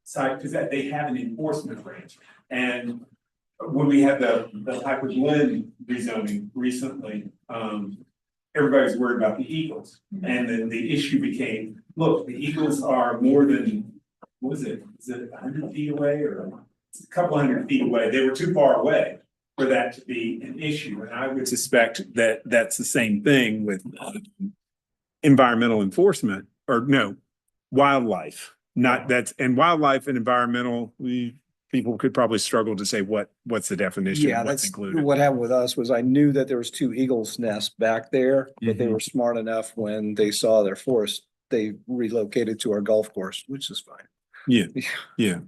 site, because they have an enforcement branch. And when we had the Piper Glen rezoning recently, everybody was worried about the eagles. And then the issue became, look, the eagles are more than, what was it? Is it 100 feet away or a couple hundred feet away? They were too far away. for that to be an issue. And I would suspect that that's the same thing with environmental enforcement, or no, wildlife. Not that's, and wildlife and environmental, people could probably struggle to say what's the definition, Yeah, what's that's included. what happened with us was I knew that there was two eagles nests back there, but they Mhm. were smart enough when they saw their forest, they relocated to our golf course, which is fine. Yeah, yeah.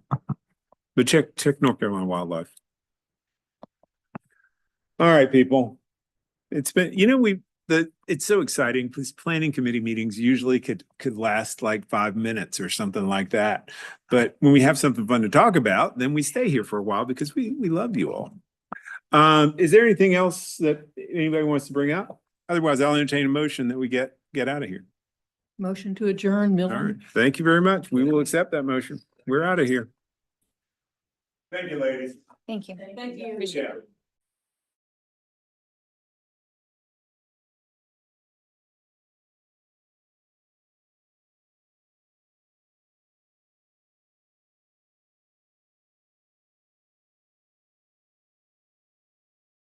But check North Carolina wildlife. All right, people. It's been, it's so exciting. These planning committee meetings usually could last like 5 minutes or something like that. But when we have something fun to talk about, then we stay here for a while because we love you all. Is there anything else that anybody wants to bring up? Otherwise, I'll entertain a motion that we get out of here. Motion to adjourn, All right. Millen. Thank you very much. We will accept that motion. We're out of here. Thank you, ladies. Thank you. Thank you. Appreciate it.